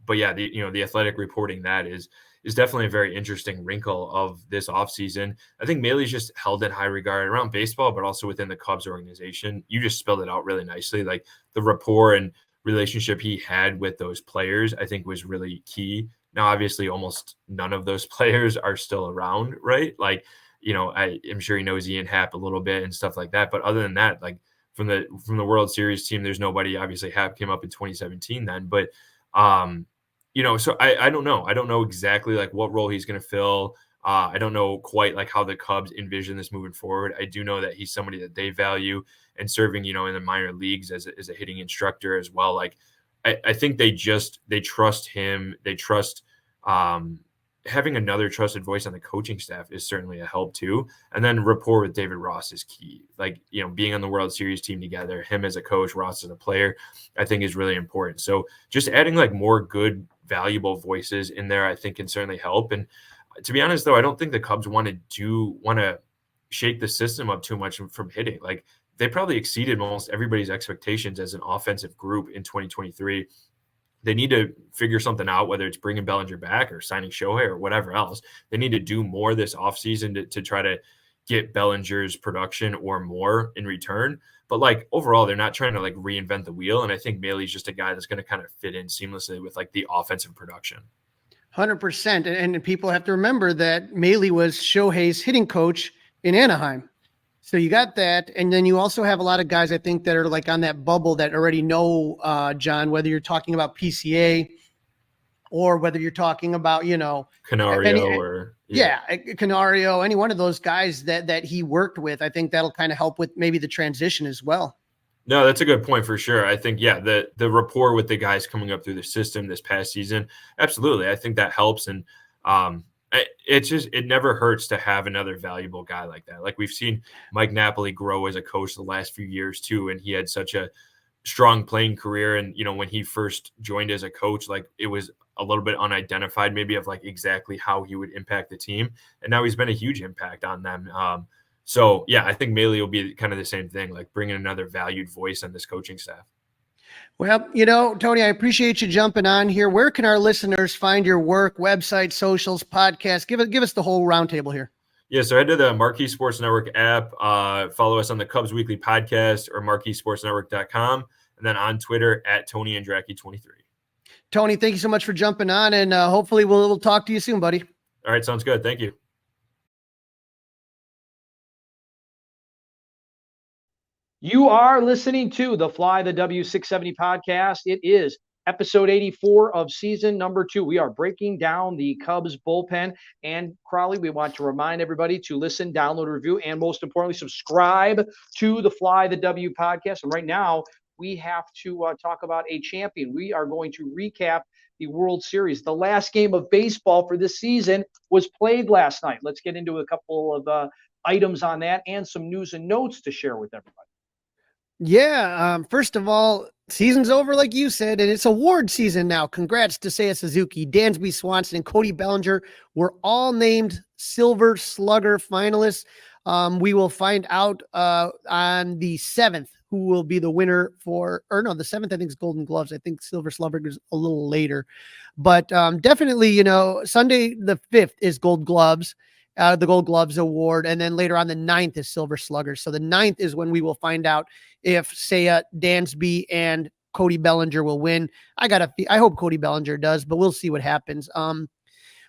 But yeah, the Athletic reporting that is definitely a very interesting wrinkle of this offseason. I think Malee's just held in high regard around baseball, but also within the Cubs organization. You just spelled it out really nicely. Like the rapport and relationship he had with those players, I think was really key. Now, obviously, almost none of those players are still around, right? Like, I'm sure he knows Ian Happ a little bit and stuff like that. But other than that, like from the World Series team, there's nobody. Obviously, Happ came up in 2017 then, but so I don't know. I don't know exactly like what role he's going to fill. I don't know quite like how the Cubs envision this moving forward. I do know that he's somebody that they value and serving, in the minor leagues as a hitting instructor as well. Like I think they trust him. They trust having another trusted voice on the coaching staff is certainly a help too. And then rapport with David Ross is key. Like, being on the World Series team together, him as a coach, Ross as a player, I think is really important. So just adding like more good, valuable voices in there, I think can certainly help. And to be honest, though, I don't think the Cubs want to shake the system up too much from hitting. Like, they probably exceeded almost everybody's expectations as an offensive group in 2023. They need to figure something out, whether it's bringing Bellinger back or signing Shohei or whatever else. They need to do more this offseason to try to get Bellinger's production or more in return. But like overall, they're not trying to like reinvent the wheel. And I think Maley's just a guy that's going to kind of fit in seamlessly with like the offensive production. 100%. And people have to remember that Mallee was Shohei's hitting coach in Anaheim. So you got that. And then you also have a lot of guys, I think, that are like on that bubble that already know John, whether you're talking about PCA or whether you're talking about, Canario Canario, any one of those guys that he worked with. I think that'll kind of help with maybe the transition as well. No, that's a good point for sure. I think, the rapport with the guys coming up through the system this past season, absolutely. I think that helps. And it never hurts to have another valuable guy like that. Like we've seen Mike Napoli grow as a coach the last few years too. And he had such a strong playing career. And, when he first joined as a coach, like it was a little bit unidentified maybe of like exactly how he would impact the team. And now he's been a huge impact on them. So I think Maley will be kind of the same thing, like bringing another valued voice on this coaching staff. Well, Tony, I appreciate you jumping on here. Where can our listeners find your work, website, socials, podcast? Give us the whole roundtable here. Yeah, so head to the Marquee Sports Network app, follow us on the Cubs Weekly Podcast or MarqueeSportsNetwork.com, and then on Twitter at Tony Andracki 23. Tony, thank you so much for jumping on, and hopefully we'll talk to you soon, buddy. All right, sounds good. Thank you. You are listening to the Fly the W670 podcast. It is episode 84 of season number 2. We are breaking down the Cubs bullpen. And Crawly, we want to remind everybody to listen, download, review, and most importantly, subscribe to the Fly the W podcast. And right now, we have to talk about a champion. We are going to recap the World Series. The last game of baseball for this season was played last night. Let's get into a couple of items on that and some news and notes to share with everybody. Yeah. First of all, season's over, like you said, and it's award season now. Congrats to Seiya Suzuki, Dansby Swanson, and Cody Bellinger were all named Silver Slugger finalists. We will find out on the 7th who will be the winner the 7th, I think, is Golden Gloves. I think Silver Slugger is a little later. But definitely, Sunday the 5th is Gold Gloves. The Gold Gloves Award, and then later on the 9th is Silver Slugger. So the 9th is when we will find out if Seiya, Dansby, and Cody Bellinger will win. I hope Cody Bellinger does, but we'll see what happens.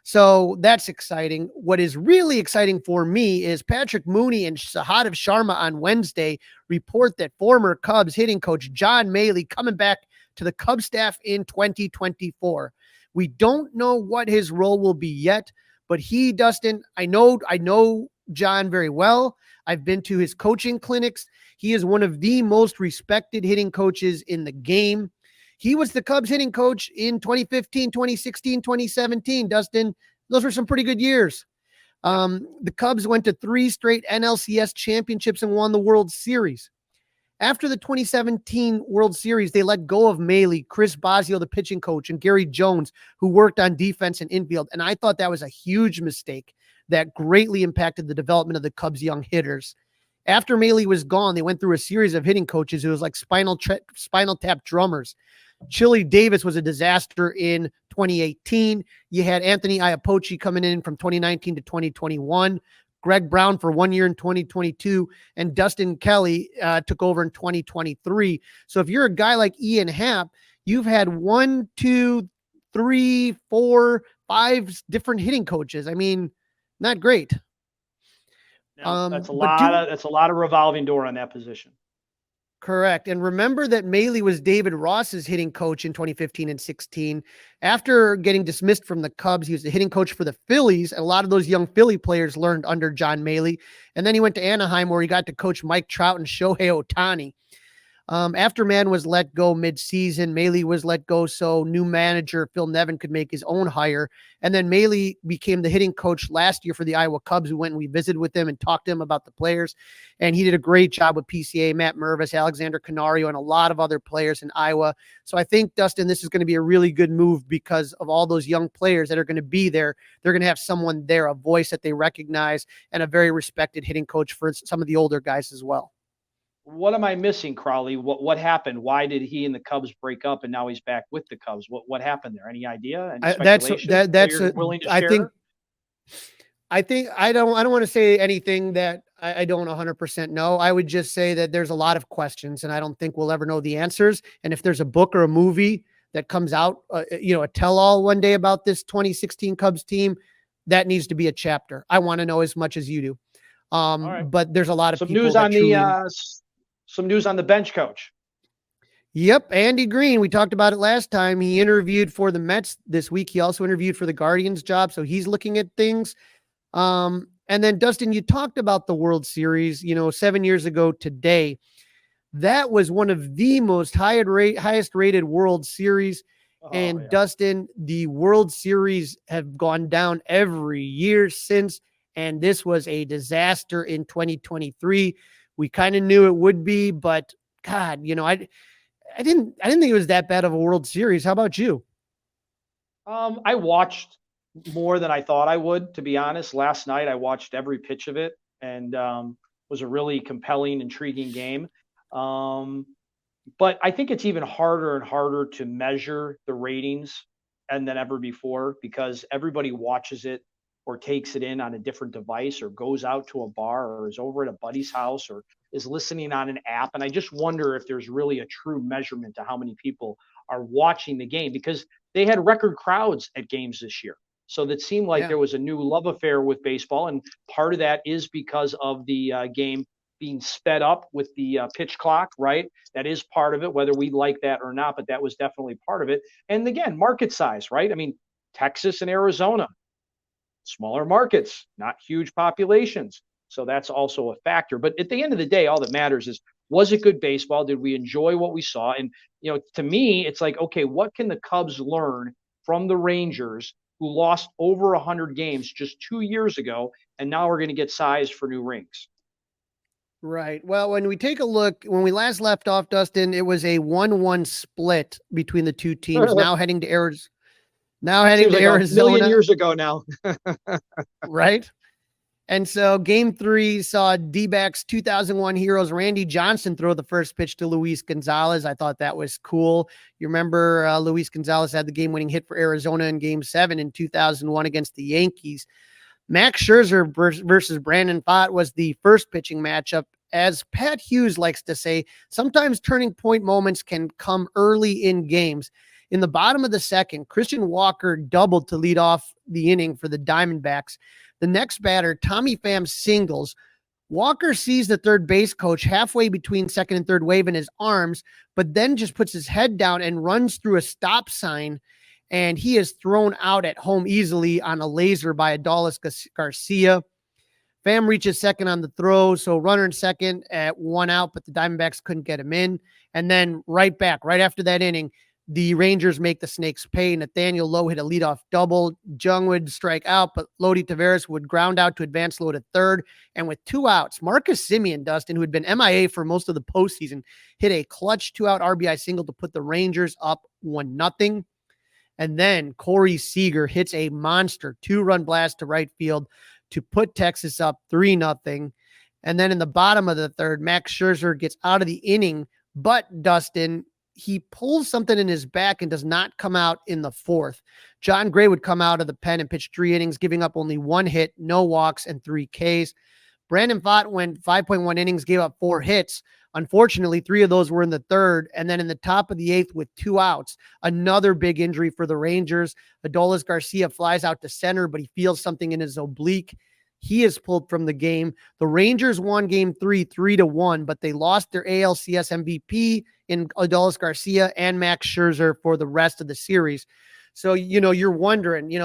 So that's exciting. What is really exciting for me is Patrick Mooney and Sahadev Sharma on Wednesday report that former Cubs hitting coach John Mallee coming back to the Cubs staff in 2024. We don't know what his role will be yet. But Dustin, I know John very well. I've been to his coaching clinics. He is one of the most respected hitting coaches in the game. He was the Cubs hitting coach in 2015, 2016, 2017. Dustin, those were some pretty good years. The Cubs went to 3 straight NLCS championships and won the World Series. After the 2017 World Series, they let go of Mallee, Chris Bosio, the pitching coach, and Gary Jones, who worked on defense and infield. And I thought that was a huge mistake that greatly impacted the development of the Cubs' young hitters. After Mallee was gone, they went through a series of hitting coaches who was like spinal tap drummers. Chili Davis was a disaster in 2018. You had Anthony Iapoce coming in from 2019 to 2021. Greg Brown for 1 year in 2022, and Dustin Kelly took over in 2023. So if you're a guy like Ian Happ, you've had 1, 2, 3, 4, 5 different hitting coaches. I mean, not great. No, that's a lot of revolving door on that position. Correct. And remember that Mallee was David Ross's hitting coach in 2015 and 16. After getting dismissed from the Cubs, he was the hitting coach for the Phillies. And a lot of those young Philly players learned under John Mallee. And then he went to Anaheim where he got to coach Mike Trout and Shohei Ohtani. After Mann was let go mid-season, Mallee was let go so new manager Phil Nevin could make his own hire. And then Mallee became the hitting coach last year for the Iowa Cubs. We went and we visited with him and talked to him about the players. And he did a great job with PCA, Matt Mervis, Alexander Canario, and a lot of other players in Iowa. So I think, Dustin, this is going to be a really good move because of all those young players that are going to be there. They're going to have someone there, a voice that they recognize, and a very respected hitting coach for some of the older guys as well. What am I missing, Crawly? What happened? Why did he and the Cubs break up, and now he's back with the Cubs? What happened there? Any idea? Any speculation? That's willing to I share? think I don't want to say anything that I don't 100% know. I would just say that there's a lot of questions, and I don't think we'll ever know the answers. And if there's a book or a movie that comes out, a tell-all one day about this 2016 Cubs team, that needs to be a chapter. I want to know as much as you do. Right. But there's a lot of some people news on some news on the bench coach. Yep, Andy Green. We talked about it last time. He interviewed for the Mets this week. He also interviewed for the Guardians job, so he's looking at things. And then, Dustin, you talked about the World Series, 7 years ago today. That was one of the most highest rated World Series. Yeah. Dustin, the World Series have gone down every year since, and this was a disaster in 2023. We kind of knew it would be, but God, I didn't think it was that bad of a World Series. How about you? I watched more than I thought I would, to be honest. Last night, I watched every pitch of it, and was a really compelling, intriguing game. But I think it's even harder and harder to measure the ratings than ever before because everybody watches it or takes it in on a different device or goes out to a bar or is over at a buddy's house or is listening on an app. And I just wonder if there's really a true measurement to how many people are watching the game because they had record crowds at games this year. So that seemed like there was a new love affair with baseball. And part of that is because of the game being sped up with the pitch clock, right? That is part of it, whether we like that or not, but that was definitely part of it. And again, market size, right? I mean, Texas and Arizona, smaller markets, not huge populations. So that's also a factor. But at the end of the day, all that matters is, was it good baseball? Did we enjoy what we saw? And, to me, it's like, okay, what can the Cubs learn from the Rangers who lost over 100 games just 2 years ago, and now we're going to get sized for new rings? Right. Well, when we take a look, when we last left off, Dustin, it was a 1-1 split between the two teams. Now heading to Arizona. A million years ago now. Right. And so game 3 saw D-backs 2001 heroes Randy Johnson throw the first pitch to Luis Gonzalez. I thought that was cool. You remember Luis Gonzalez had the game-winning hit for Arizona in game 7 in 2001 against the Yankees. Max Scherzer versus Brandon Pfaadt was the first pitching matchup. As Pat Hughes likes to say, sometimes turning point moments can come early in games. In the bottom of the second, Christian Walker doubled to lead off the inning for the Diamondbacks. The next batter, Tommy Pham, singles. Walker sees the third base coach halfway between second and third, waving his arms, but then just puts his head down and runs through a stop sign, and he is thrown out at home easily on a laser by Adolis Garcia. Pham reaches second on the throw, so runner in second at 1 out, but the Diamondbacks couldn't get him in. And then right after that inning, the Rangers make the Snakes pay. Nathaniel Lowe hit a leadoff double. Jung would strike out, but Lodi Taveras would ground out to advance Lowe to third. And with 2 outs, Marcus Semien, Dustin, who had been MIA for most of the postseason, hit a clutch 2-out RBI single to put the Rangers up 1-0. And then Corey Seager hits a monster 2-run blast to right field to put Texas up 3-0. And then in the bottom of the third, Max Scherzer gets out of the inning, but Dustin, he pulls something in his back and does not come out in the fourth. John Gray would come out of the pen and pitch 3 innings, giving up only 1 hit, no walks, and 3 Ks. Brandon Pfaadt went 5.1 innings, gave up 4 hits. Unfortunately, 3 of those were in the third. And then in the top of the 8th with 2 outs, another big injury for the Rangers. Adolis Garcia flies out to center, but he feels something in his oblique. He is pulled from the game. The Rangers won game 3, 3-1, but they lost their ALCS MVP in Adolis Garcia and Max Scherzer for the rest of the series. So, you're wondering,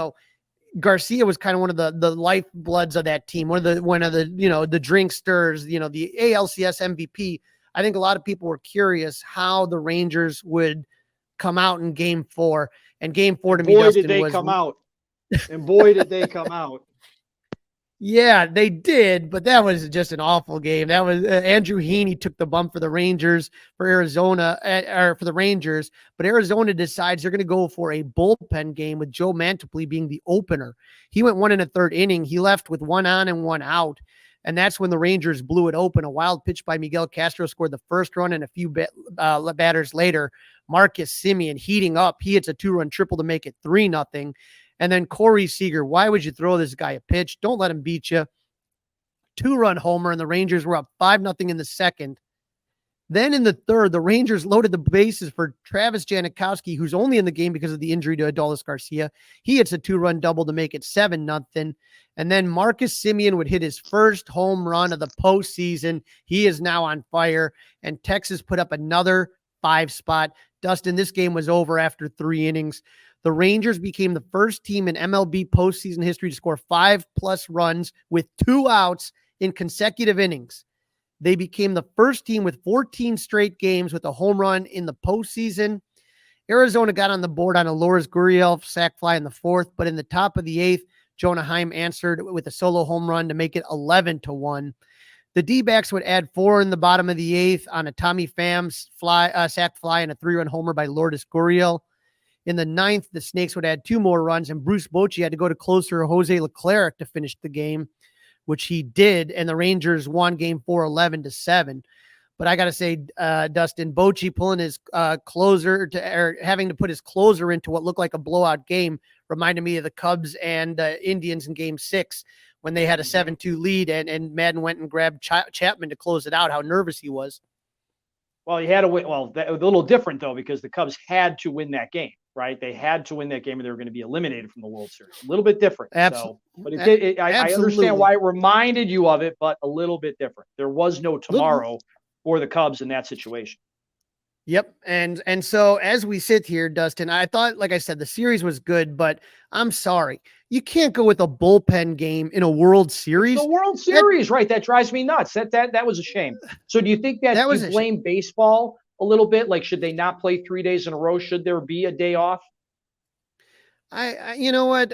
Garcia was kind of one of the lifebloods of that team. One of the, the drink stirs, the ALCS MVP. I think a lot of people were curious how the Rangers would come out in Game 4. And Game 4 to me, Dustin, did they come out. And boy, did they come out. Yeah, they did, but that was just an awful game. That was Andrew Heaney took the bump for the Rangers for Arizona, or for the Rangers, but Arizona decides they're going to go for a bullpen game with Joe Mantiply being the opener. He went 1 1/3 inning. He left with 1 on and 1 out, and that's when the Rangers blew it open. A wild pitch by Miguel Castro scored the first run, and a few batters later, Marcus Semien heating up. He hits a 2-run triple to make it 3-0. And then Corey Seager, why would you throw this guy a pitch? Don't let him beat you. 2-run homer, and the Rangers were up 5-0 in the second. Then in the third, the Rangers loaded the bases for Travis Janikowski, who's only in the game because of the injury to Adolis Garcia. He hits a 2-run double to make it 7-0. And then Marcus Semien would hit his first home run of the postseason. He is now on fire, and Texas put up another 5-spot. Dustin, this game was over after 3 innings. The Rangers became the first team in MLB postseason history to score 5+ runs with 2 outs in consecutive innings. They became the first team with 14 straight games with a home run in the postseason. Arizona got on the board on a Lourdes Gurriel sac fly in the 4th, but in the top of the 8th, Jonah Heim answered with a solo home run to make it 11-1. The D-backs would add 4 in the bottom of the 8th on a Tommy Pham sac fly and a 3-run homer by Lourdes Gurriel. In the 9th, the Snakes would add 2 more runs, and Bruce Bochy had to go to closer Jose Leclerc to finish the game, which he did, and the Rangers won Game 4 11-7. But I got to say, Dustin, Bochy pulling his closer or having to put his closer into what looked like a blowout game reminded me of the Cubs and Indians in Game 6 when they had a 7-2 lead, and Madden went and grabbed Chapman to close it out, how nervous he was. Well, he had to win. Well, that was a little different, though, because the Cubs had to win that game, right? They had to win that game, or they were going to be eliminated from the World Series. A little bit different. Absolutely. So, but I understand why it reminded you of it, but a little bit different. There was no tomorrow for the Cubs in that situation. Yep. And so as we sit here, Dustin, I thought, like I said, the series was good, but I'm sorry. You can't go with a bullpen game in a World Series. The World Series, right? That drives me nuts. That was a shame. So do you think that you blame baseball a little bit? Like, should they not play 3 days in a row? Should there be a day off? I you know what?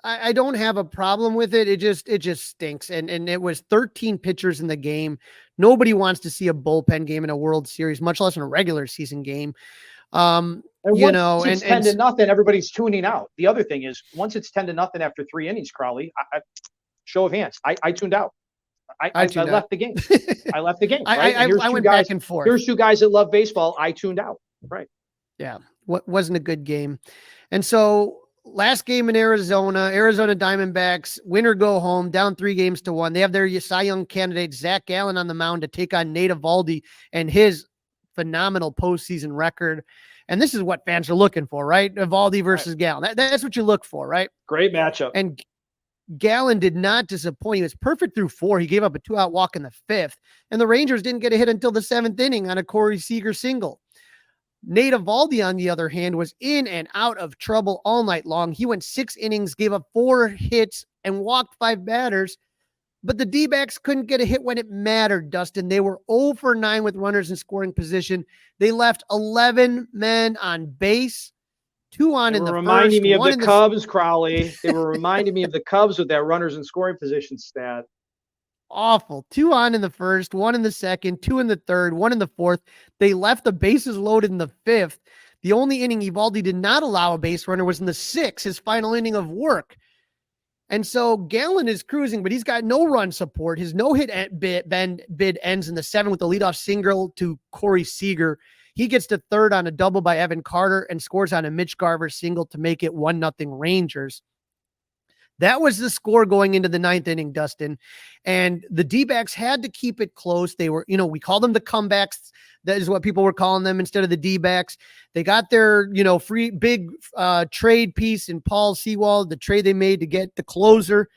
I don't have a problem with it. It just stinks. And it was 13 pitchers in the game. Nobody wants to see a bullpen game in a World Series, much less in a regular season game. And once it's 10-0, everybody's tuning out. The other thing is, once it's 10-0 after 3 innings, Crawly, show of hands, I tuned out. I left the game. I left the game. Right? I went back and forth. Here's 2 guys that love baseball. I tuned out. Right. Yeah. Wasn't a good game. And so last game in Arizona Diamondbacks, win or go home, down 3-1. They have their Cy Young candidate, Zach Gallen, on the mound to take on Nate Eovaldi and his phenomenal postseason record. And this is what fans are looking for, right? Eovaldi versus Gallen. That's what you look for, right? Great matchup. And Gallen did not disappoint. He was perfect through 4. He gave up a 2-out walk in the 5th. And the Rangers didn't get a hit until the 7th inning on a Corey Seager single. Nate Eovaldi, on the other hand, was in and out of trouble all night long. He went 6 innings, gave up 4 hits, and walked 5 batters. But the D-backs couldn't get a hit when it mattered, Dustin. They were 0 for 9 with runners in scoring position. They left 11 men on base, 2 on in the first. Reminding me of the Cubs, Crawly. They were reminding me of the Cubs with that runners in scoring position stat. Awful. 2 on in the first, 1 in the second, 2 in the third, 1 in the fourth. They left the bases loaded in the 5th. The only inning Eovaldi did not allow a base runner was in the 6th, his final inning of work. And so Gallen is cruising, but he's got no run support. His no-hit bid ends in the 7th with a leadoff single to Corey Seager. He gets to third on a double by Evan Carter and scores on a Mitch Garver single to make it 1-0 Rangers. That was the score going into the 9th inning, Dustin. And the D-backs had to keep it close. They were, we call them the comebacks. That is what people were calling them instead of the D-backs. They got their, free big trade piece in Paul Sewald, the trade they made to get the closer.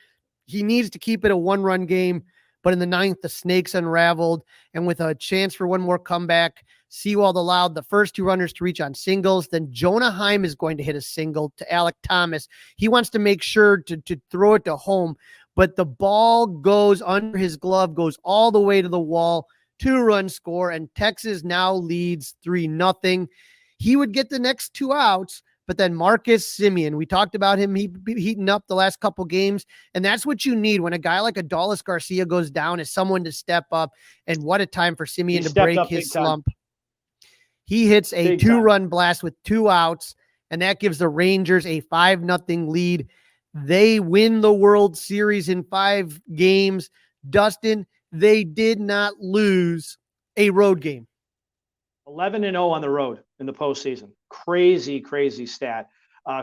He needs to keep it a 1-run game. But in the 9th, the Snakes unraveled. And with a chance for one more comeback, Sewald allowed the first 2 runners to reach on singles. Then Jonah Heim is going to hit a single to Alec Thomas. He wants to make sure to throw it to home, but the ball goes under his glove, goes all the way to the wall. 2-run score, and Texas now leads 3-0. He would get the next 2 outs, but then Marcus Semien, we talked about him heating up the last couple games, and that's what you need when a guy like Adolis Garcia goes down, is someone to step up, and what a time for Semien to break his slump. He hits a 2-run blast with 2 outs, and that gives the Rangers a 5-0 lead. They win the World Series in 5 games. Dustin, they did not lose a road game. 11-0 on the road in the postseason. Crazy, crazy stat.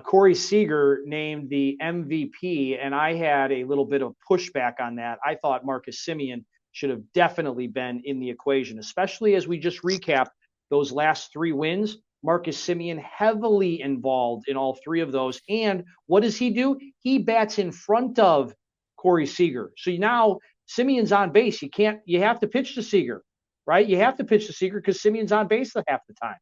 Corey Seager named the MVP, and I had a little bit of pushback on that. I thought Marcus Semien should have definitely been in the equation, especially as we just recapped those last 3 wins. Marcus Semien heavily involved in all 3 of those. And what does he do? He bats in front of Corey Seager. So now Semien's on base. You have to pitch to Seager. Right? You have to pitch to Seager because Semien's on base half the time.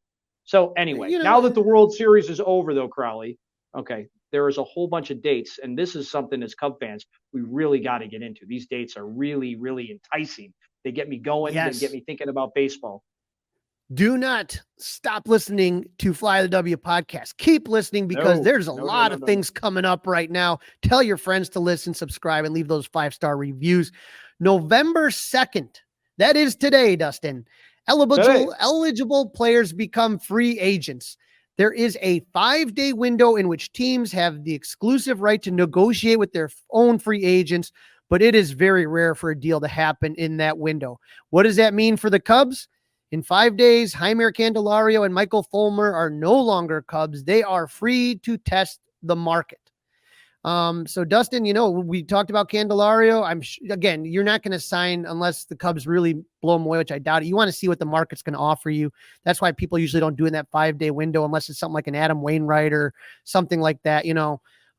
So anyway, now that the World Series is over, though, Crawly, okay, there is a whole bunch of dates, and this is something as Cub fans we really got to get into. These dates are really, really enticing. They get me going. Yes. They get me thinking about baseball. Do not stop listening to Fly the W podcast. Keep listening because there's a lot of things coming up right now. Tell your friends to listen, subscribe, and leave those 5-star reviews. November 2nd. That is today, Dustin. Eligible players become free agents. There is a 5-day window in which teams have the exclusive right to negotiate with their own free agents, but it is very rare for a deal to happen in that window. What does that mean for the Cubs? In 5 days, Jeimer Candelario and Michael Fulmer are no longer Cubs. They are free to test the market. So Dustin, we talked about Candelario. Again, you're not going to sign unless the Cubs really blow them away, which I doubt it. You want to see what the market's going to offer you. That's why people usually don't do in that 5-day window, unless it's something like an Adam Wainwright or something like that,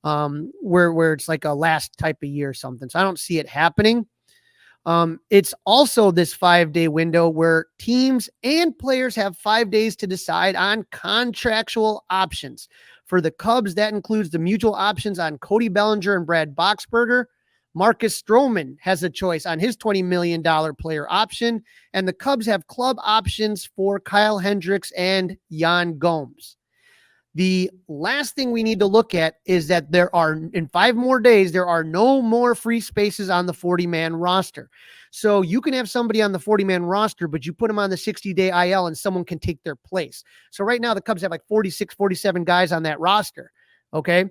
where it's like a last type of year or something. So I don't see it happening. It's also this 5-day window where teams and players have 5 days to decide on contractual options. For the Cubs, that includes the mutual options on Cody Bellinger and Brad Boxberger. Marcus Stroman has a choice on his $20 million player option, and the Cubs have club options for Kyle Hendricks and Yan Gomes. The last thing we need to look at is that in 5 more days, there are no more free spaces on the 40-man roster. So you can have somebody on the 40-man roster, but you put them on the 60-day IL and someone can take their place. So right now the Cubs have like 46, 47 guys on that roster. Okay.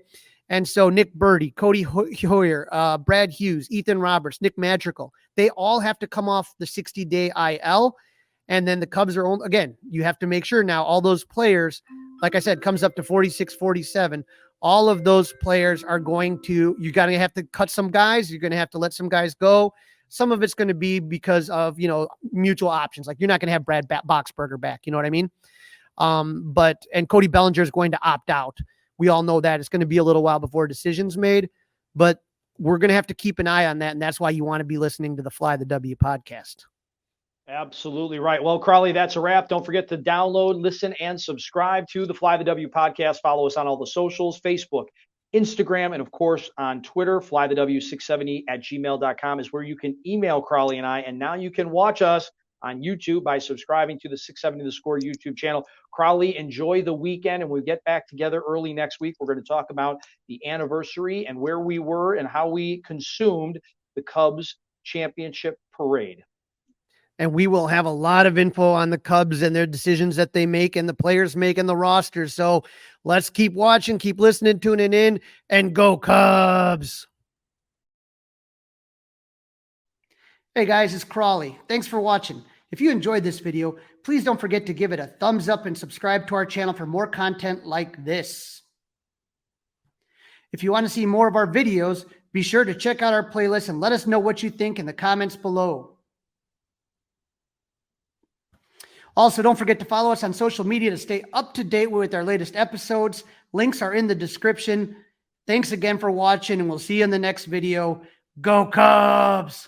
And so Nick Birdie, Cody Hoyer, Brad Hughes, Ethan Roberts, Nick Madrigal, they all have to come off the 60-day IL. And then the Cubs are again, you have to make sure now all those players, like I said, comes up to 46, 47. All of those players are you're going to have to cut some guys. You're going to have to let some guys go. Some of it's going to be because of, mutual options. Like you're not going to have Brad Boxberger back. You know what I mean? And Cody Bellinger is going to opt out. We all know that it's going to be a little while before a decision's made, but we're going to have to keep an eye on that. And that's why you want to be listening to the Fly the W podcast. Absolutely right. Well, Crawly, that's a wrap. Don't forget to download, listen, and subscribe to the Fly the W podcast. Follow us on all the socials, Facebook, Instagram, and of course on Twitter. flythew670@gmail.com is where you can email Crawly and I. And now you can watch us on YouTube by subscribing to the 670 The Score YouTube channel. Crawly, enjoy the weekend, and we'll get back together early next week. We're going to talk about the anniversary and where we were and how we consumed the Cubs championship parade. And we will have a lot of info on the Cubs and their decisions that they make and the players make in the roster. So let's keep watching, keep listening, tuning in, and go Cubs. Hey guys, it's Crawly. Thanks for watching. If you enjoyed this video, please don't forget to give it a thumbs up and subscribe to our channel for more content like this. If you want to see more of our videos, be sure to check out our playlist and let us know what you think in the comments below. Also, don't forget to follow us on social media to stay up to date with our latest episodes. Links are in the description. Thanks again for watching, and we'll see you in the next video. Go Cubs!